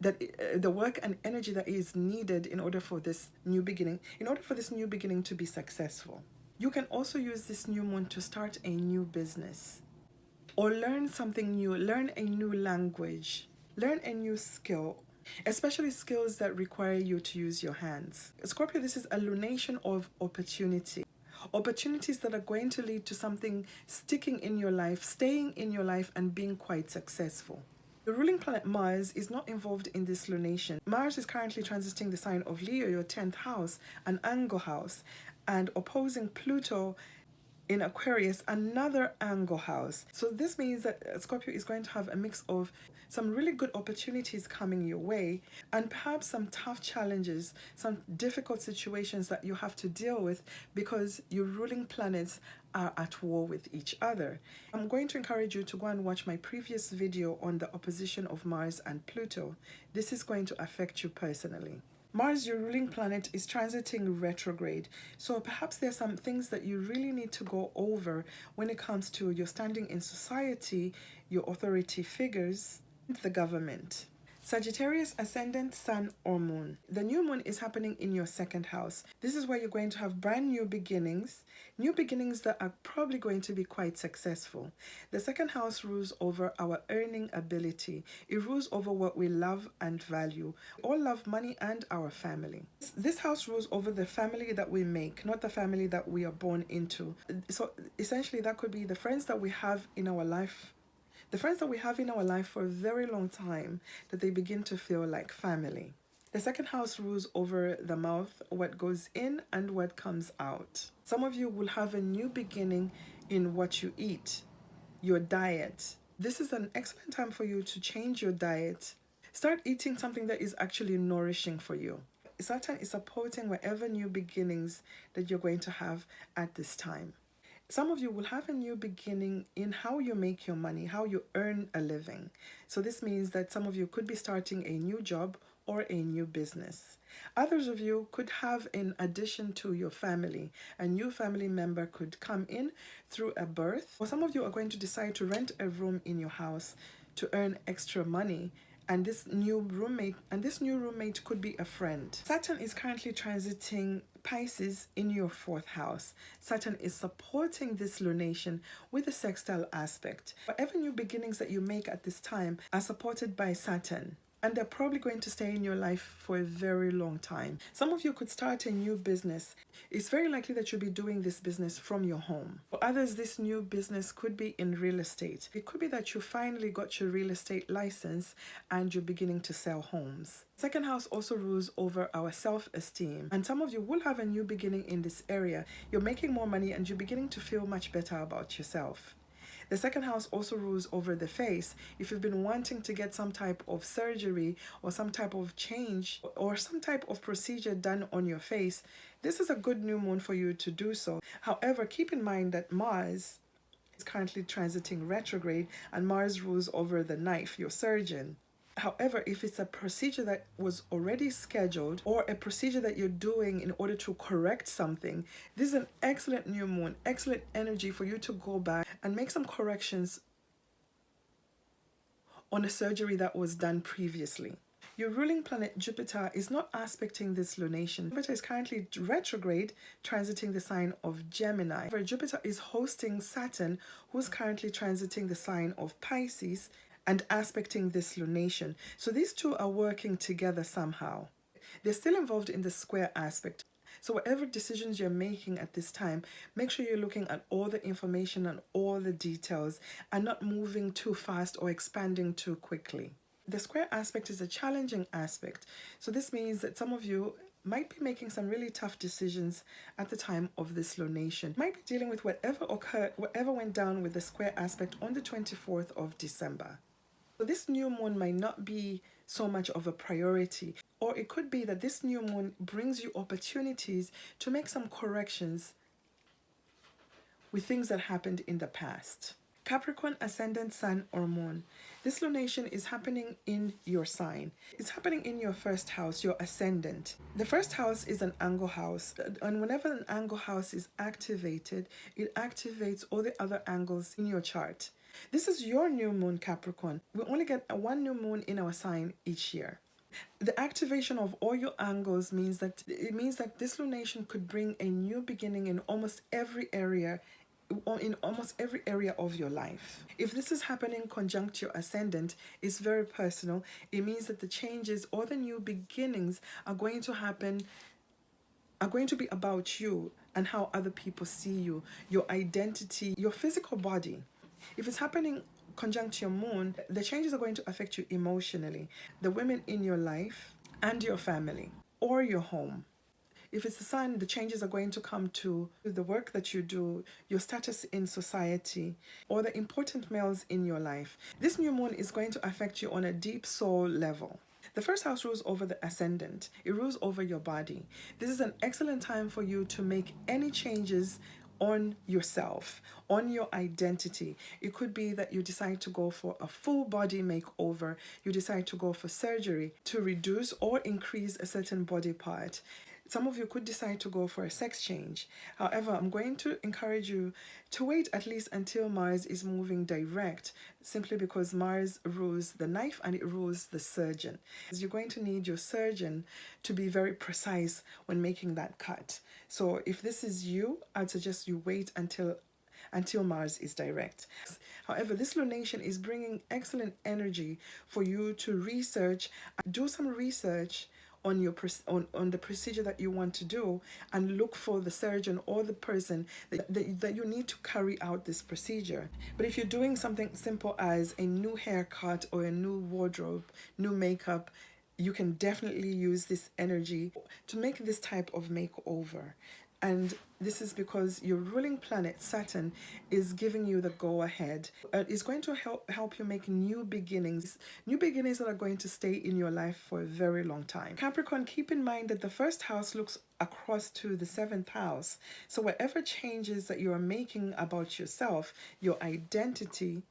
the work and energy that is needed in order for this new beginning to be successful. You can also use this new moon to start a new business or learn something new, learn a new language, learn a new skill, especially skills that require you to use your hands. Scorpio, this is a lunation of opportunity. Opportunities that are going to lead to something sticking in your life, staying in your life, and being quite successful. The ruling planet Mars is not involved in this lunation. Mars is currently transiting the sign of Leo, your 10th house, an angle house, and opposing Pluto in Aquarius, another angle house. So this means that Scorpio is going to have a mix of some really good opportunities coming your way, and perhaps some tough challenges, some difficult situations that you have to deal with because your ruling planets are at war with each other. I'm going to encourage you to go and watch my previous video on the opposition of Mars and Pluto. This is going to affect you personally. Mars, your ruling planet, is transiting retrograde. So perhaps there's some things that you really need to go over when it comes to your standing in society, your authority figures, and the government. Sagittarius, ascendant, sun or moon. The new moon is happening in your second house. This is where you're going to have brand new beginnings that are probably going to be quite successful. The second house rules over our earning ability. It rules over what we love and value. We all love money and our family. This house rules over the family that we make, not the family that we are born into. So essentially that could be the friends that we have in our life. The friends that we have in our life for a very long time, that they begin to feel like family. The second house rules over the mouth, what goes in and what comes out. Some of you will have a new beginning in what you eat, your diet. This is an excellent time for you to change your diet. Start eating something that is actually nourishing for you. Saturn is supporting whatever new beginnings that you're going to have at this time. Some of you will have a new beginning in how you make your money, how you earn a living. So this means that some of you could be starting a new job or a new business. Others of you could have, in addition to your family, a new family member could come in through a birth. Or some of you are going to decide to rent a room in your house to earn extra money. And this new roommate could be a friend. Saturn is currently transiting Pisces in your fourth house. Saturn is supporting this lunation with a sextile aspect. Whatever new beginnings that you make at this time are supported by Saturn. And they're probably going to stay in your life for a very long time. Some of you could start a new business. It's very likely that you'll be doing this business from your home. For others, this new business could be in real estate. It could be that you finally got your real estate license and you're beginning to sell homes. Second house also rules over our self-esteem. And some of you will have a new beginning in this area. You're making more money and you're beginning to feel much better about yourself. The second house also rules over the face. If you've been wanting to get some type of surgery or some type of change or some type of procedure done on your face, this is a good new moon for you to do so. However, keep in mind that Mars is currently transiting retrograde and Mars rules over the knife, your surgeon. However, if it's a procedure that was already scheduled or a procedure that you're doing in order to correct something, this is an excellent new moon, excellent energy for you to go back and make some corrections on a surgery that was done previously. Your ruling planet Jupiter is not aspecting this lunation. Jupiter is currently retrograde, transiting the sign of Gemini. However, Jupiter is hosting Saturn, who's currently transiting the sign of Pisces and aspecting this lunation. So these two are working together somehow. They're still involved in the square aspect. So whatever decisions you're making at this time, make sure you're looking at all the information and all the details and not moving too fast or expanding too quickly. The square aspect is a challenging aspect. So this means that some of you might be making some really tough decisions at the time of this lunation. Might be dealing with whatever went down with the square aspect on the 24th of December. So this new moon might not be so much of a priority, or it could be that this new moon brings you opportunities to make some corrections with things that happened in the past. Capricorn, ascendant, sun or moon. This lunation is happening in your sign. It's happening in your first house, your ascendant. The first house is an angle house, and whenever an angle house is activated, it activates all the other angles in your chart. This is your new moon, Capricorn. We only get one new moon in our sign each year. The activation of all your angles means that this lunation could bring a new beginning in almost every area of your life. If this is happening conjunct your ascendant, it's very personal. It means that the changes or the new beginnings are going to be about you and how other people see you, your identity, your physical body. If it's happening conjunct your moon, the changes are going to affect you emotionally, the women in your life and your family or your home. If it's the sun, the changes are going to come to the work that you do, your status in society, or the important males in your life. This new moon is going to affect you on a deep soul level. The first house rules over the ascendant. It rules over your body. This is an excellent time for you to make any changes on yourself, on your identity. It could be that you decide to go for a full body makeover, you decide to go for surgery to reduce or increase a certain body part. Some of you could decide to go for a sex change. However, I'm going to encourage you to wait at least until Mars is moving direct, simply because Mars rules the knife and it rules the surgeon. You're going to need your surgeon to be very precise when making that cut. So if this is you, I'd suggest you wait until Mars is direct. However, this lunation is bringing excellent energy for you to research, do some research on your on the procedure that you want to do, and look for the surgeon or the person that you need to carry out this procedure. But if you're doing something simple as a new haircut or a new wardrobe, new makeup, you can definitely use this energy to make this type of makeover. And this is because your ruling planet, Saturn, is giving you the go-ahead. It's going to help you make new beginnings that are going to stay in your life for a very long time. Capricorn, keep in mind that the first house looks across to the seventh house. So whatever changes that you are making about yourself, your identity,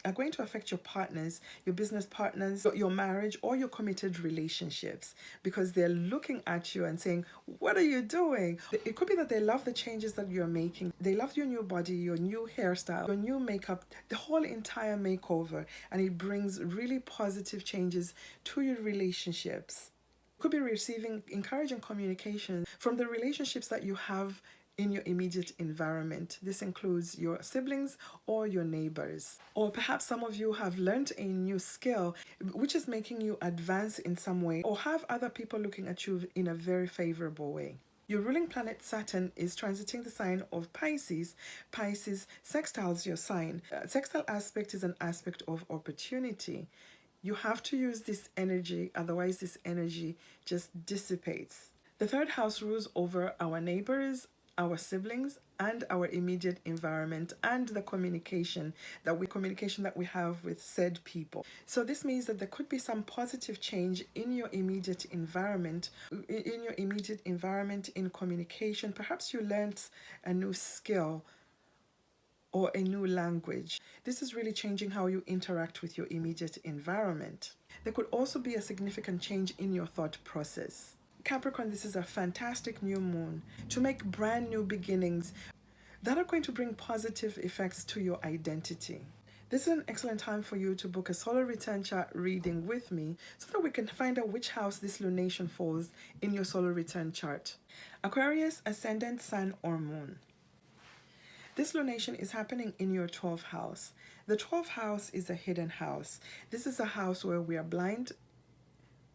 are going to affect your partners, your business partners, your marriage, or your committed relationships, because they're looking at you and saying, what are you doing? It could be that they love the changes that you're making. They love your new body, your new hairstyle, your new makeup, the whole entire makeover, and it brings really positive changes to your relationships. You could be receiving encouraging communication from the relationships that you have in your immediate environment. This includes your siblings or your neighbors. Or perhaps some of you have learned a new skill which is making you advance in some way, or have other people looking at you in a very favorable way. Your ruling planet Saturn is transiting the sign of Pisces. Pisces sextiles your sign. Sextile aspect is an aspect of opportunity. You have to use this energy, otherwise this energy just dissipates. The third house rules over our neighbors, our siblings, and our immediate environment, and the communication that we have with said people. So this means that there could be some positive change in your immediate environment, in communication. Perhaps you learned a new skill or a new language. This is really changing how you interact with your immediate environment. There could also be a significant change in your thought process. Capricorn, this is a fantastic new moon to make brand new beginnings that are going to bring positive effects to your identity. This is an excellent time for you to book a solar return chart reading with me so that we can find out which house this lunation falls in your solar return chart. Aquarius, ascendant, sun, or moon. This lunation is happening in your 12th house. The 12th house is a hidden house. This is a house where we are blind.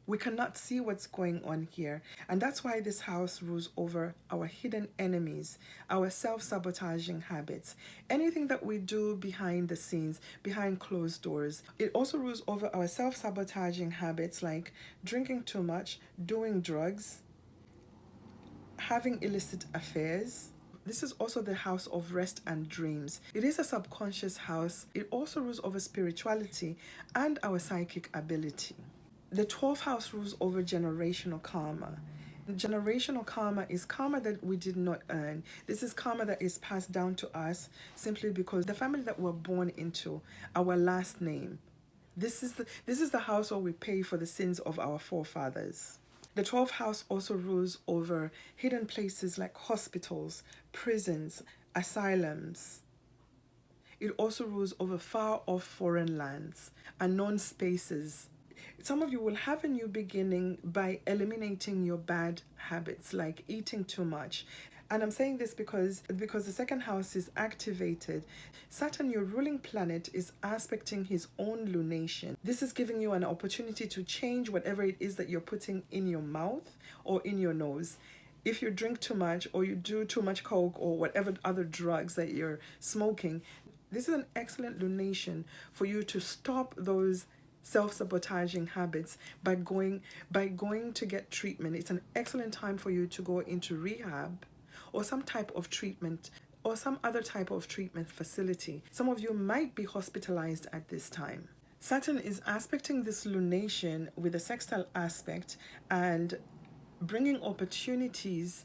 We cannot see what's going on here. And that's why this house rules over our hidden enemies, our self-sabotaging habits, anything that we do behind the scenes, behind closed doors. It also rules over our self-sabotaging habits like drinking too much, doing drugs, having illicit affairs. This is also the house of rest and dreams. It is a subconscious house. It also rules over spirituality and our psychic ability. The 12th house rules over generational karma. Generational karma is karma that we did not earn. This is karma that is passed down to us simply because the family that we're born into, our last name. This is the house where we pay for the sins of our forefathers. The 12th house also rules over hidden places like hospitals, prisons, asylums. It also rules over far-off foreign lands, unknown spaces. Some of you will have a new beginning by eliminating your bad habits like eating too much. And I'm saying this because the second house is activated. Saturn, your ruling planet, is aspecting his own lunation. This is giving you an opportunity to change whatever it is that you're putting in your mouth or in your nose. If you drink too much or you do too much coke or whatever other drugs that you're smoking, this is an excellent lunation for you to stop those self-sabotaging habits by going to get treatment. It's an excellent time for you to go into rehab or some type of treatment or some other type of treatment facility. Some of you might be hospitalized at this time. Saturn is aspecting this lunation with a sextile aspect and bringing opportunities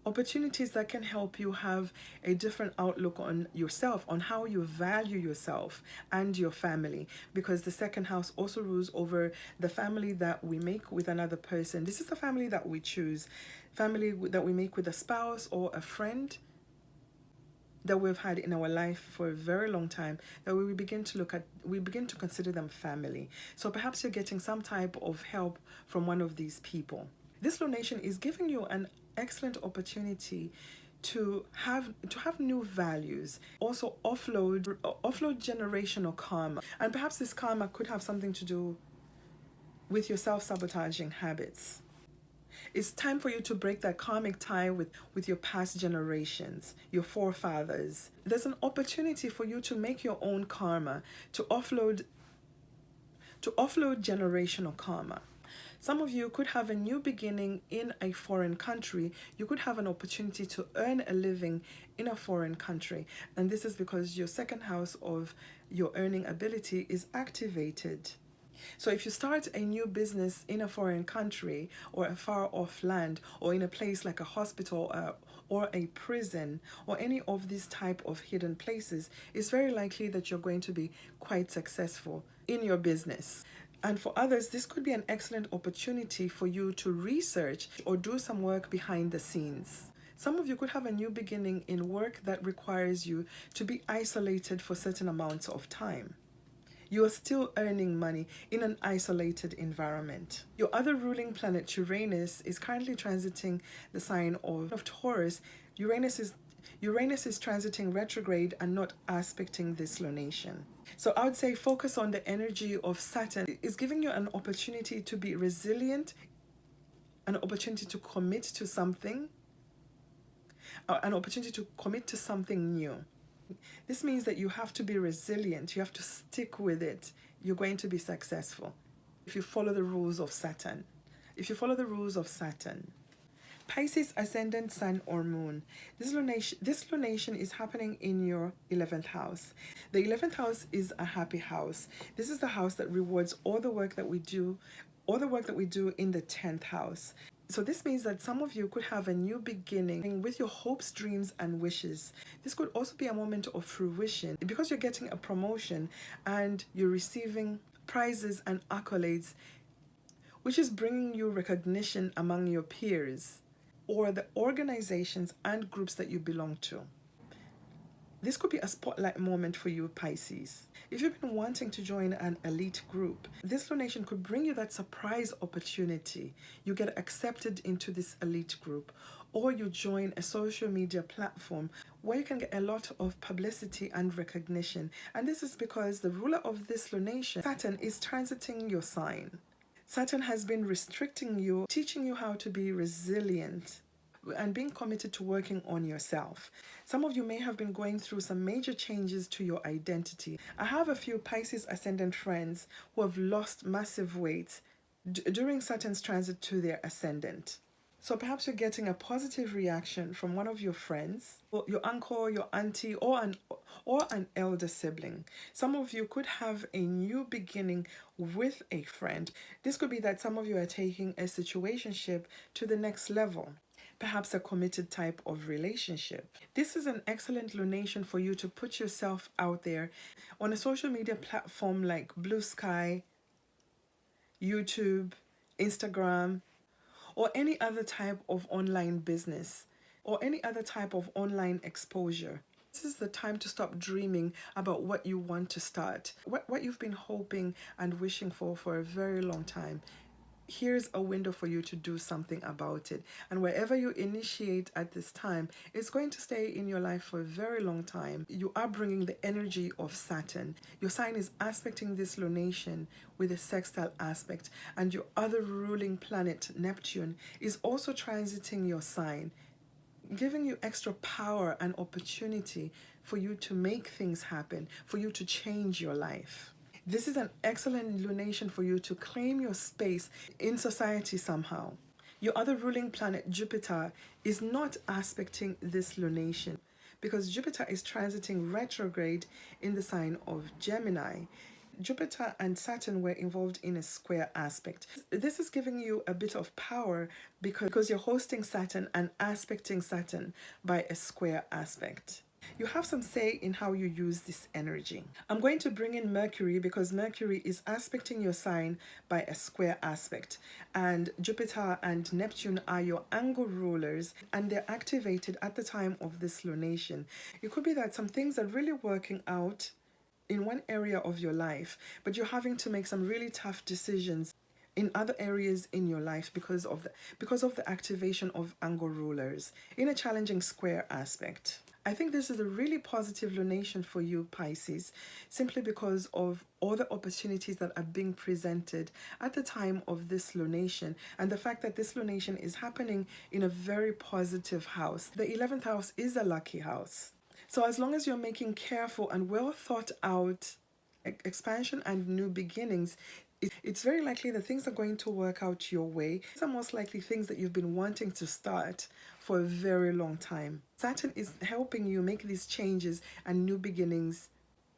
Opportunities that can help you have a different outlook on yourself, on how you value yourself and your family, because the second house also rules over the family that we make with another person. This is the family that we choose, family that we make with a spouse or a friend that we've had in our life for a very long time, that we begin to consider them family. So perhaps you're getting some type of help from one of these people. This lunation is giving you an excellent opportunity to have new values, also offload generational karma. And perhaps this karma could have something to do with your self-sabotaging habits. It's time for you to break that karmic tie with your past generations, your forefathers. There's an opportunity for you to make your own karma, to offload generational karma. Some of you could have a new beginning in a foreign country. You could have an opportunity to earn a living in a foreign country. And this is because your second house of your earning ability is activated. So if you start a new business in a foreign country or a far off land, or in a place like a hospital or a prison or any of these type of hidden places, it's very likely that you're going to be quite successful in your business. And for others, this could be an excellent opportunity for you to research or do some work behind the scenes. Some of you could have a new beginning in work that requires you to be isolated for certain amounts of time. You are still earning money in an isolated environment. Your other ruling planet, Uranus, is currently transiting the sign of Taurus. Uranus is transiting retrograde and not aspecting this lunation. So I would say focus on the energy of Saturn. It's giving you an opportunity to be resilient, an opportunity to commit to something, an opportunity to commit to something new. This means that you have to be resilient. You have to stick with it. You're going to be successful if you follow the rules of Saturn. Pisces ascendant, sun or moon. This lunation is happening in your 11th house. The 11th house is a happy house. This is the house that rewards all the work that we do in the 10th house. So this means that some of you could have a new beginning with your hopes, dreams, and wishes. This could also be a moment of fruition because you're getting a promotion and you're receiving prizes and accolades, which is bringing you recognition among your peers or the organizations and groups that you belong to. This could be a spotlight moment for you, Pisces. If you've been wanting to join an elite group, this lunation could bring you that surprise opportunity. You get accepted into this elite group, or you join a social media platform where you can get a lot of publicity and recognition. And this is because the ruler of this lunation, Saturn, is transiting your sign. Saturn has been restricting you, teaching you how to be resilient and being committed to working on yourself. Some of you may have been going through some major changes to your identity. I have a few Pisces ascendant friends who have lost massive weight during Saturn's transit to their ascendant. So perhaps you're getting a positive reaction from one of your friends, or your uncle, your auntie, or an elder sibling. Some of you could have a new beginning with a friend. This could be that some of you are taking a situationship to the next level, perhaps a committed type of relationship. This is an excellent lunation for you to put yourself out there on a social media platform like Blue Sky, YouTube, Instagram, or any other type of online business or any other type of online exposure. This is the time to stop dreaming about what you want to start, what you've been hoping and wishing for a very long time. Here's a window for you to do something about it. And wherever you initiate at this time, it's going to stay in your life for a very long time. You are bringing the energy of Saturn. Your sign is aspecting this lunation with a sextile aspect, and your other ruling planet, Neptune, is also transiting your sign, giving you extra power and opportunity for you to make things happen, for you to change your life. This is an excellent lunation for you to claim your space in society somehow. Your other ruling planet, Jupiter, is not aspecting this lunation because Jupiter is transiting retrograde in the sign of Gemini. Jupiter and Saturn were involved in a square aspect. This is giving you a bit of power because you're hosting Saturn and aspecting Saturn by a square aspect. You have some say in how you use this energy. I'm going to bring in Mercury because Mercury is aspecting your sign by a square aspect. And Jupiter and Neptune are your angle rulers, and they're activated at the time of this lunation. It could be that some things are really working out in one area of your life, but you're having to make some really tough decisions in other areas in your life because of the activation of angle rulers in a challenging square aspect. I think this is a really positive lunation for you, Pisces, simply because of all the opportunities that are being presented at the time of this lunation, and the fact that this lunation is happening in a very positive house. The 11th house is a lucky house. So as long as you're making careful and well thought out expansion and new beginnings, it's very likely that things are going to work out your way. These are most likely things that you've been wanting to start for a very long time. Saturn is helping you make these changes and new beginnings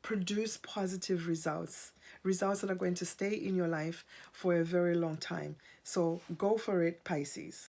produce positive results that are going to stay in your life for a very long time. So go for it, Pisces.